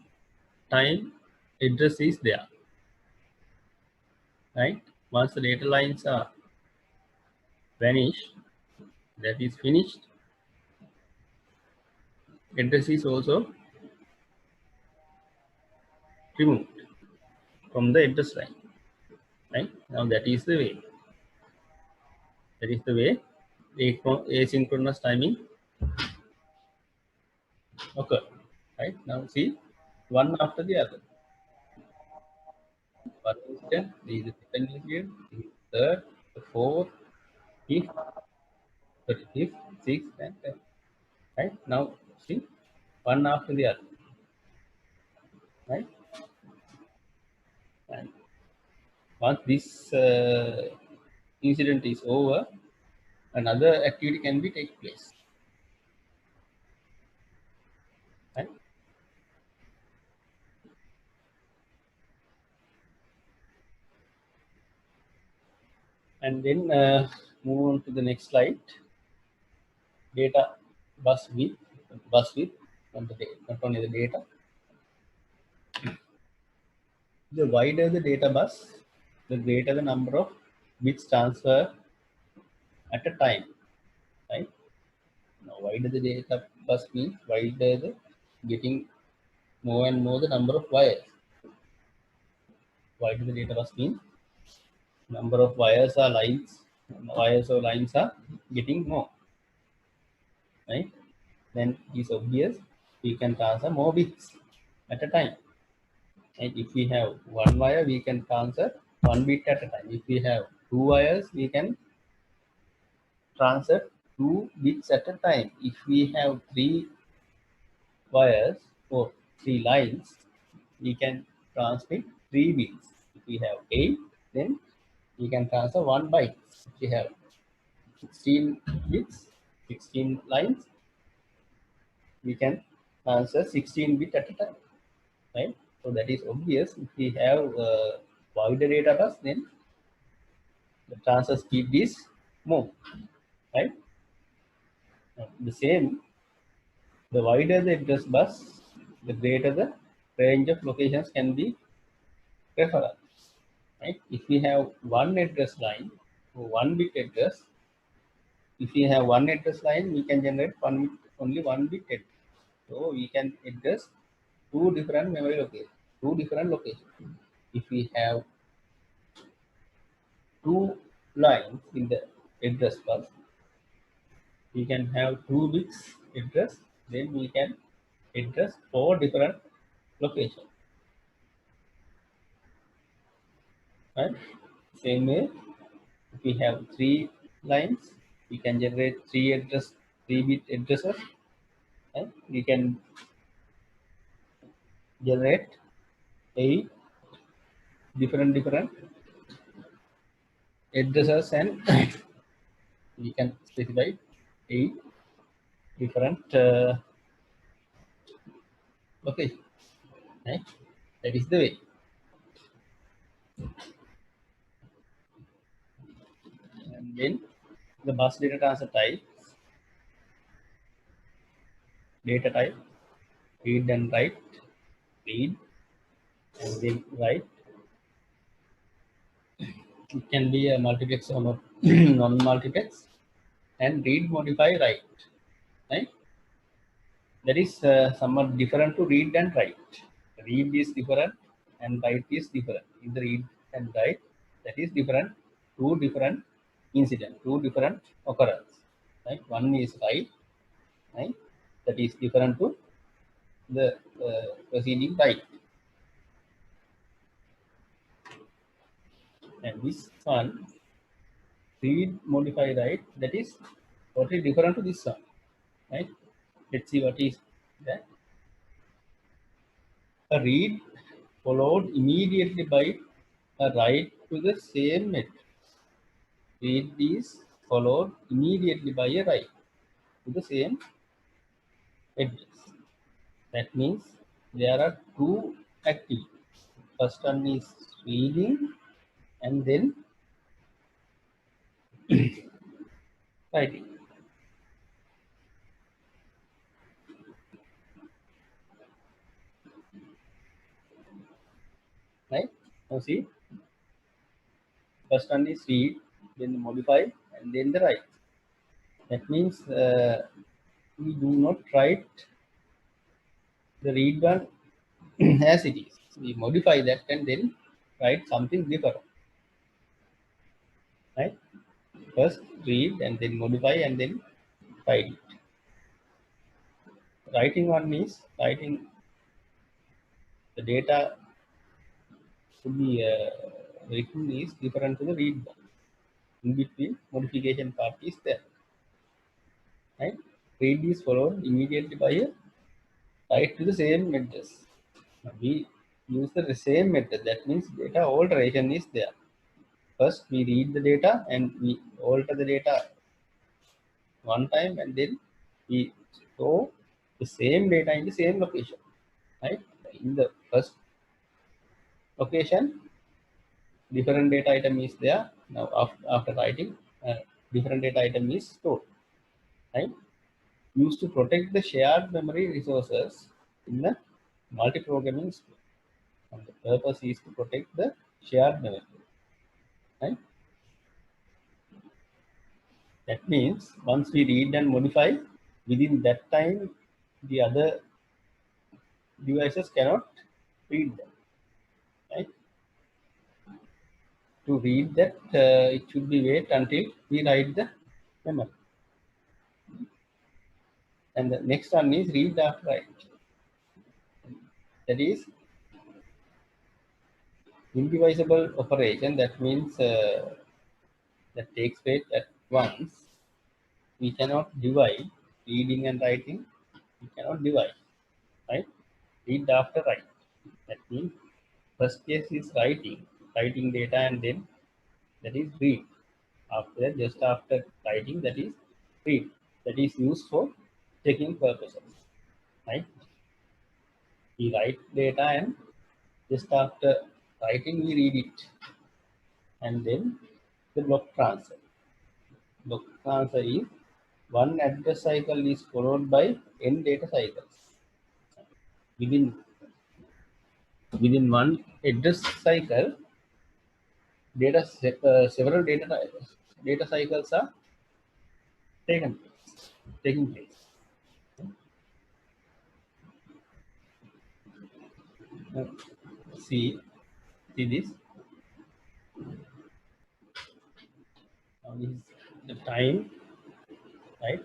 time, address is there, right? Once the data lines are vanished, that is finished, address is also removed from the address line, right? Now that is the way. That is the way asynchronous timing occur, right? Now see, one after the other. One instant, there is a second instant, the third, the fourth, fifth, the fifth, sixth, and tenth. Right? Now see, one after the other. Right? And once this incident is over, another activity can be take place. Right? And then move on to the next slide. Data bus width, not only the data. The wider the data bus, the greater the number of bits transfer at a time. Right? Now, wider the data bus means wider the getting more and more the number of wires. Wider the data bus means number of wires or lines, are getting more. Right? Then it is obvious we can transfer more bits at a time. And if we have one wire, we can transfer one bit at a time. If we have two wires, we can transfer two bits at a time. If we have three wires or three lines, we can transmit 3 bits. If we have 8, then we can transfer 1 byte. If we have 16 bits, 16 lines, we can transfer 16 bit at a time, right? So that is obvious. If we have wider data bus, then the transfer speed is more, right? The same, the wider the address bus, the greater the range of locations can be preferred, right? If we have one address line, one bit address, if we have one address line, we can generate only one bit address. So we can address two different memory locations, two different locations. If we have two lines in the address bus, we can have two bits address, then we can address four different locations, right? Same way, if we have three lines, we can generate three bit addresses, and we can generate eight different addresses, and we can specify eight different locations, right? That is the way. And then the bus data transfer type, data type, read and write, read and then write. It can be a multiplex or not non-multiplex, and read, modify, write, right? That is somewhat different to read and write. Read is different and write is different. In the read and write, that is different, two different incident, two different occurrence. Right? One is write, right? That is different to the preceding write. And this one, read, modify, write, that is totally different to this one. Right? Let's see what is that. A read followed immediately by a write to the same method. Read is followed immediately by a write to the same address. That means there are two activities. First one is reading and then writing. Right? Now see, first one is read, then modify, and then the write. That means we do not write the read one as it is. We modify that and then write something different. Right? First read and then modify and then write it. Writing one is writing the data to be written is different to the read one. In between, modification part is there. Right? Read is followed immediately by a write to the same address. We use the same method. That means data alteration is there. First, we read the data and we alter the data one time, and then we store the same data in the same location. Right? In the first location, different data item is there. Now, after writing, different data item is stored. Right? Used to protect the shared memory resources in the multi-programming space. And the purpose is to protect the shared memory. Right? That means once we read and modify, within that time, the other devices cannot read them. Right? To read that, it should be wait until we write the memory. And the next one is read after write. That is indivisible operation. That means that takes place at once. We cannot divide reading and writing. We cannot divide, right? Read after write. That means first case is writing data, and then that is read. After that, just after writing, that is read. That is used for checking purposes, right? We write data and Just after writing, we read it, and then the block transfer. Block transfer is one address cycle is followed by n data cycles. Within one address cycle, several data cycles are taking place. Now, see this. Now this is the time, right?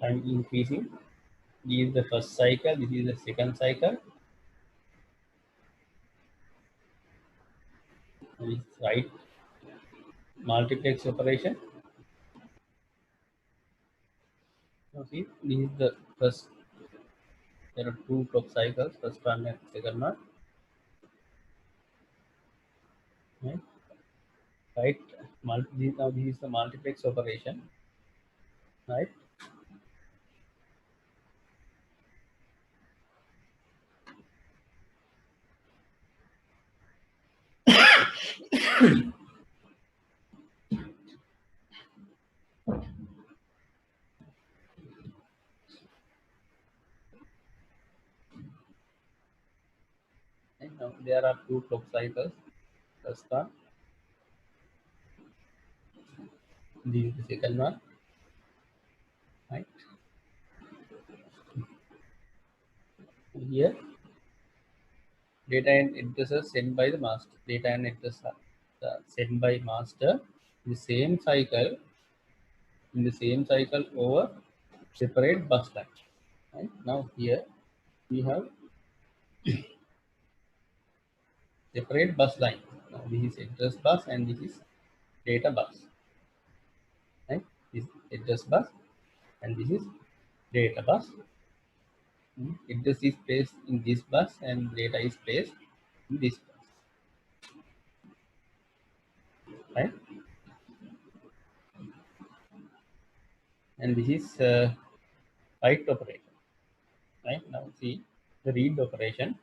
Time increasing. This is the first cycle. This is the second cycle. This is right multiplex operation. Now see, this is the first. There are two clock cycles, first one and second one. Right? Right. Now this is the multiplex operation. Right. And now there are two clock cycles. First one. This is the second one. Right. Here, data and addresses sent by the master. Data and address are sent by master in the same cycle over separate bus line. Right? Now here we have separate bus line. Now this is address bus and this is data bus. Right? This is address bus and this is data bus. Address is placed in this bus and data is placed in this bus. Right? And this is write operation. Right? Now see the read operation.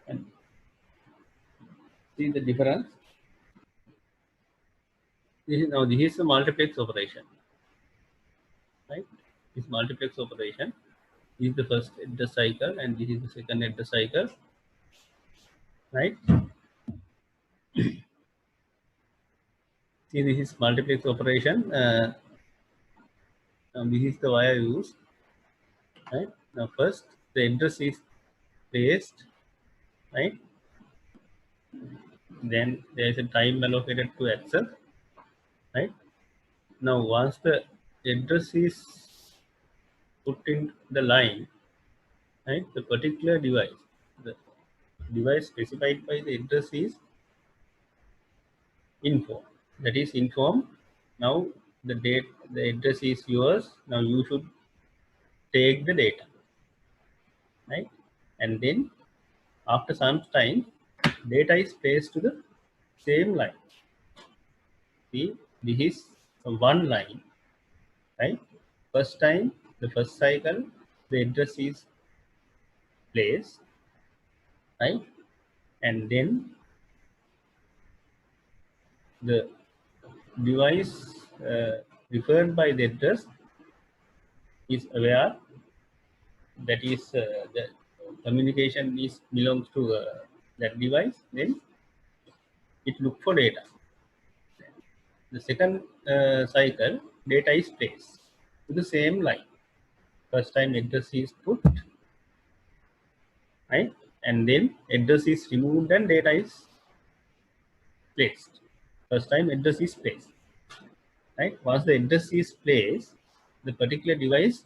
And see the difference. This is a multiplex operation. Right? This multiplex operation. This is the first address cycle and this is the second address cycle. Right? See, this is multiplex operation. This is the wire used. Right? Now first the address is placed. Right? Then there is a time allocated to access. Right? Now once the address is put in the line, right, the particular device, the device specified by the address is info. That is informed. Now the address is yours. Now you should take the data, right? And then after some time, data is placed to the same line. See, this is one line, right? First time, the first cycle, the address is placed, right? And then the device referred by the address is aware that is the communication is belongs to that device. Then it look for data. The second cycle, data is placed to the same line. First time address is put, right, and then address is removed and data is placed. First time address is placed, right. Once the address is placed, the particular device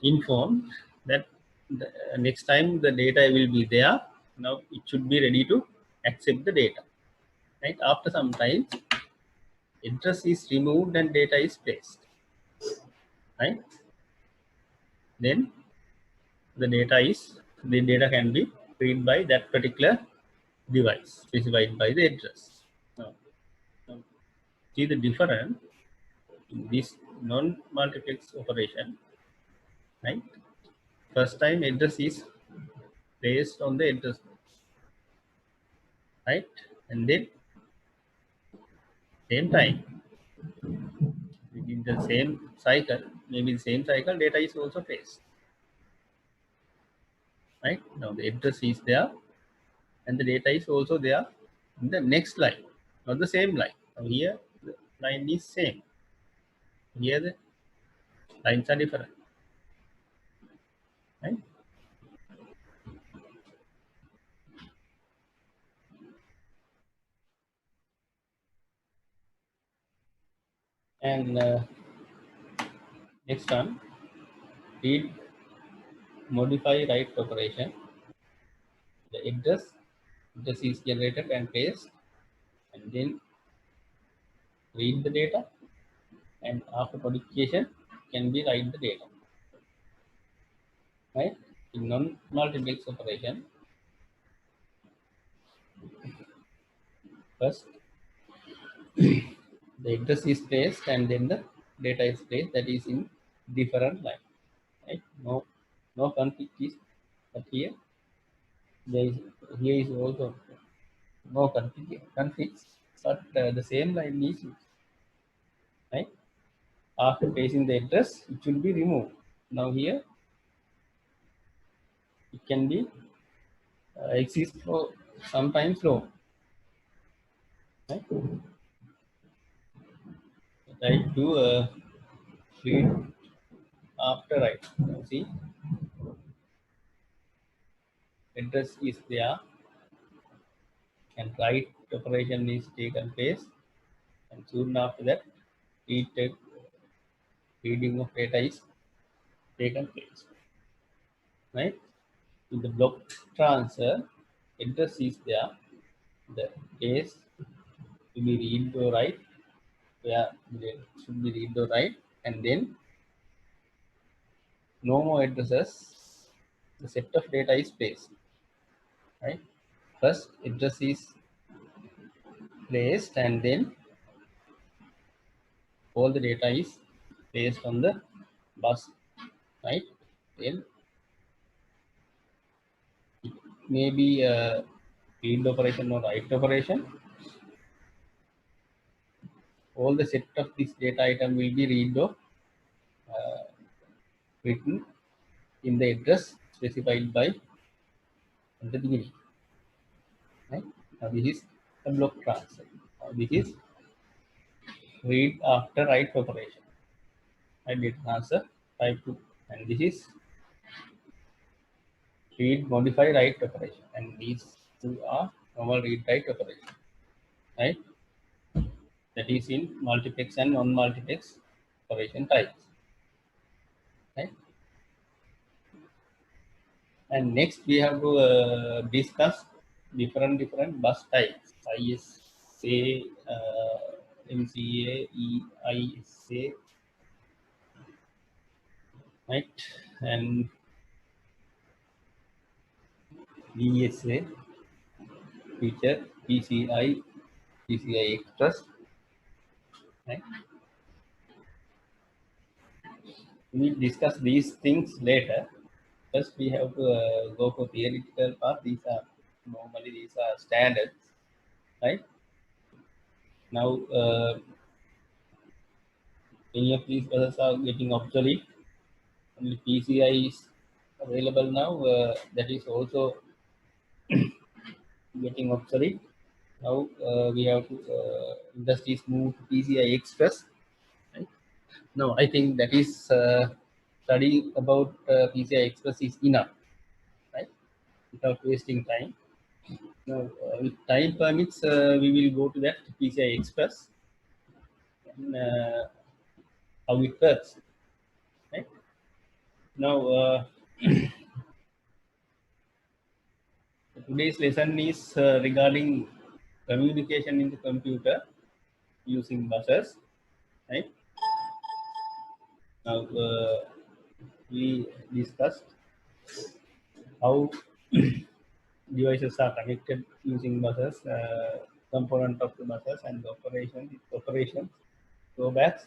informed that the next time the data will be there. Now it should be ready to accept the data, right. After some time, address is removed and data is placed, right. Then the data can be read by that particular device specified by the address. Now see the difference. In this non-multiplex operation, right? First time address is placed on the address, right? And then same time within the same cycle, maybe the same cycle, data is also placed, right? Now the address is there, and the data is also there in the next line, not the same line. Now here the line is same. Here the lines are different, right? And next one, read, modify, write operation. The address is generated and placed, and then read the data, and after modification can be write the data, right? In non-multiplex operation, first the address is placed and then the data is placed, that is in different line, right? No conflict is, but here there is, here is also no conflicts, but the same line is used, right? After placing the address, it should be removed. Now here it can be exist for sometimes low, right? Try to read after write. Now see, address is there and write operation is taken place, and soon after that reading of data is taken place, right? In the block transfer, address is there, the case to be read or write, where it should be read or write, and then no more addresses, the set of data is placed, right? First address is placed, and then all the data is placed on the bus, right? Then it may be a read operation or write operation. All the set of this data item will be read or written in the address specified by at the beginning, right? Now this is the block transfer. Now this is read after write operation. I did answer type 2, and this is read, modify, write operation, and these two are normal read write operation, right? That is in multiplex and non-multiplex operation types, right? And next we have to discuss different bus types: ISA, MCA, EISA, right? And DSA, feature, PCI Express, right? We discuss these things later. First, we have to go for theoretical part. These are standards, right? Now, many of these buses are getting obsolete. Only PCI is available now. That is also getting obsolete. Now we have to industries move to PCI Express. Right? No, I think that is studying about PCI Express is enough, right? Without wasting time. Now, if time permits, we will go to that PCI Express and how it works. Right? Now, today's lesson is regarding communication in the computer using buses. Right? Now, we discussed how devices are connected using buses, component of the buses, and the operations, drawbacks,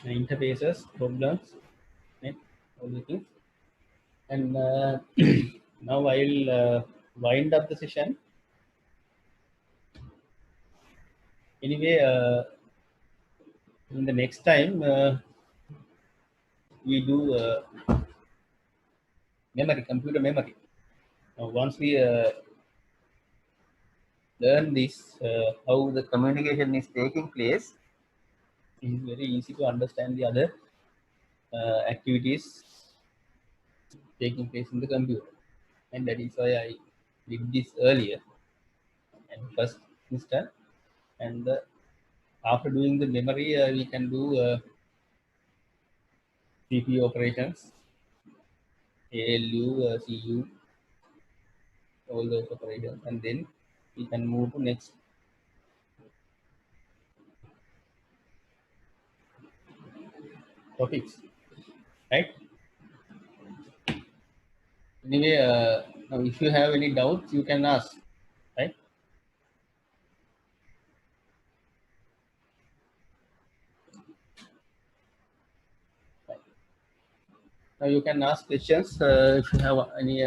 interfaces, problems, right? All the things. And now I'll wind up the session. Anyway, in the next time we do memory, computer memory. Now, once we learn this, how the communication is taking place, it is very easy to understand the other activities taking place in the computer. And that is why I did this earlier and first instance. And after doing the memory, we can do CPU operations, ALU, CU, all those operations, and then we can move to next topics, right? Anyway, now if you have any doubts, you can ask, right? Now you can ask questions. If you have any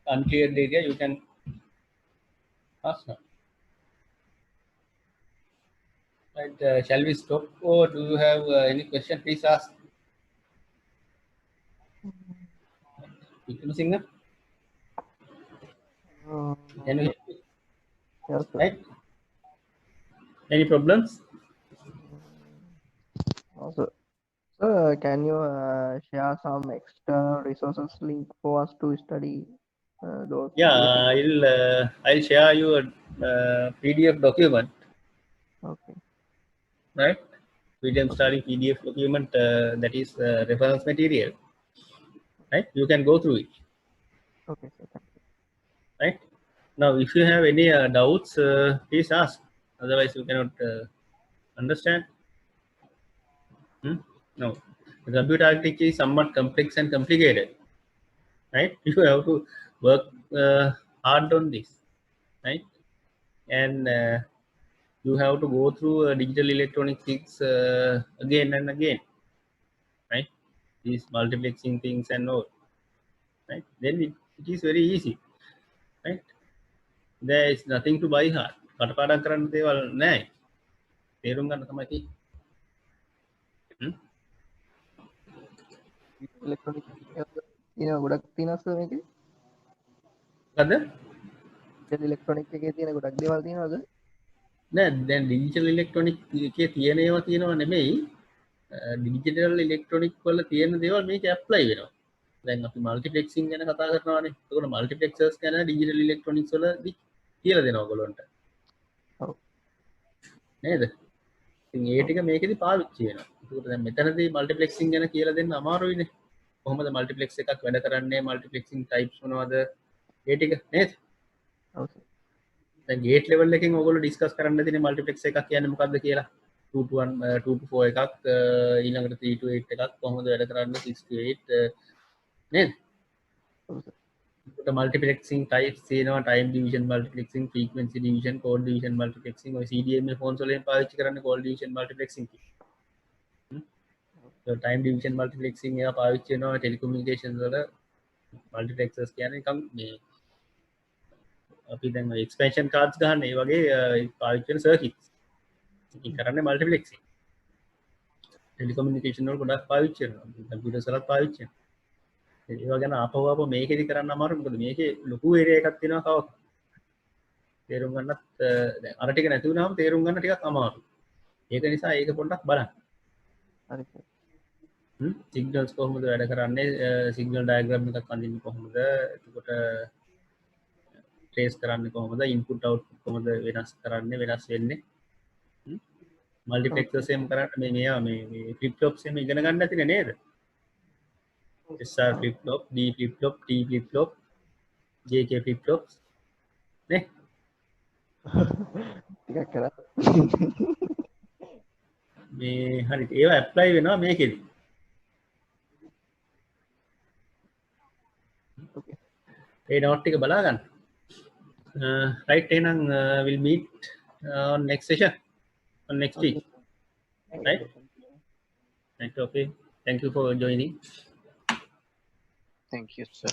unclear area, you can ask now. Right? Shall we stop, or do you have any question? Please ask. Vikram Singh, can you hear me? Yes, sir. Right? Any problems? Also, sir, can you share some external resources link for us to study those Yeah, basic? I'll share you a PDF document, Okay. right? PDF Okay. study PDF document that is reference material, right? You can go through it, Okay, sir. Thank you. right? Now, if you have any doubts, please ask. Otherwise, you cannot understand. Hmm? No, the computer architecture is somewhat complex and complicated, right? You have to work hard on this, right? And you have to go through digital electronic things again and again, right? These multiplexing things and all, right? Then it is very easy, right? There is nothing to buy hard. කටපාඩම් කරන්න දේවල් නැහැ. තේරුම් ගන්න තමයි තියෙන්නේ. Electronic ගොඩක් තියෙනවා සර් මේකේ. මොකද? ඉලෙක්ට්‍රොනික එකේ තියෙන ගොඩක් දේවල් තියෙනවද? නෑ දැන් ඩිජිටල් ඉලෙක්ට්‍රොනික් එකේ තියෙන ඒවා තියෙනවා නෙමෙයි. ඩිජිටල් ඉලෙක්ට්‍රොනික් වල තියෙන දේවල් මේක ඇප්ලයි වෙනවා. දැන් අපි මල්ටිප්ලෙක්සින් ගැන කතා කරනවානේ. ඒකට මල්ටිප්ලෙක්සර්ස් ගැන ඩිජිටල් ඉලෙක්ට්‍රොනික්ස් වලදී කියලා දෙනවා ඔයගොල්ලන්ට. ඔව්. නේද? ඉතින් ඒ ටික මේකෙදි පාවිච්චි වෙනවා. ඒකට දැන් මෙතනදී මල්ටිප්ලෙක්සින් ගැන කියලා දෙන්න අමාරුයිනේ. කොහොමද මල්ටිප්ලෙක්ස් එකක් වැඩ කරන්නේ? මල්ටිප්ලෙක්සින් ටයිප්ස් මොනවද? ඒ ටික නේද? ඔව් සර්. දැන් ගේට් ලෙවල් එකකින් ඔයගොල්ලෝ ඩිස්කස් කරන්න තියෙන මල්ටිප්ලෙක්ස් එකක් කියන්නේ මොකක්ද කියලා. 2 to 1 2 to 4 එකක් ඊළඟට 3 to 8 එකක් කොහොමද වැඩ කරන්නේ 6 to 8 නේද? ඔව් සර්. ඒකට මල්ටිප්ලෙක්සින් ටයිප්ස් තියෙනවා time division multiplexing frequency division code division multiplexing ඔය CDMA ෆෝන්ස් වලින් පාවිච්චි කරන්නේ code division multiplexing time division multiplexing ඒවා පාවිච්චි වෙනවා ටෙලිකමියුනිකේෂන්ස් වල මල්ටිප්ලෙක්සර්ස් කියන්නේ නිකන් මේ අපි දැන් එක්ස්පැන්ෂන් කාඩ්ස් ගන්න ඒ වගේ පාවිච්චි වෙන සර්කිට්ස් ඉතින් කරන්නේ මල්ටිප්ලෙක්සින් ටෙලිකමියුනිකේෂන් වල ගොඩක් පාවිච්චි වෙනවා කම්පියුටර්ස් වලත් පාවිච්චි වෙනවා ඒවා ගැන ආපහු මේකෙදි කරන්න අමාරුයි මොකද මේකේ ලොකු ඒරියා එකක් තියෙනවා කවක් තේරුම් ගන්නත් දැන් අර ටික නැති වුණාම තේරුම් ගන්න ටිකක් අමාරුයි ඒක නිසා ඒක පොඩ්ඩක් බලන්න හරි සර්. සිග්නල්ස් කොහොමද වැඩ කරන්නේ සිග්නල් ඩයග්‍රෑම් එකක් අඳින්නේ කොහොමද එතකොට ට්‍රේස් කරන්නේ කොහොමද ඉන්පුට් අවුට්පුට් කොහොමද වෙනස් කරන්නේ වෙනස් වෙන්නේ මල්ටිප්ලෙක්සර්ස් එහෙම කරන්න මේ ෆ්ලිප් ෆ්ලොප්ස් එහෙම ඉගෙන ගන්න නැතිනේ නේද SR flip flop D flip flop T flip flop JK flip flops නේ ටිකක් කරා. මේ හරි ඒවා ඇප්ලයි වෙනවා මේකෙදි Okay. ඒ නෝට් ටික බලා ගන්න right එහෙනම් we'll meet on next session on next week Okay. right Right. Okay. Thank you for joining. Thank you, sir.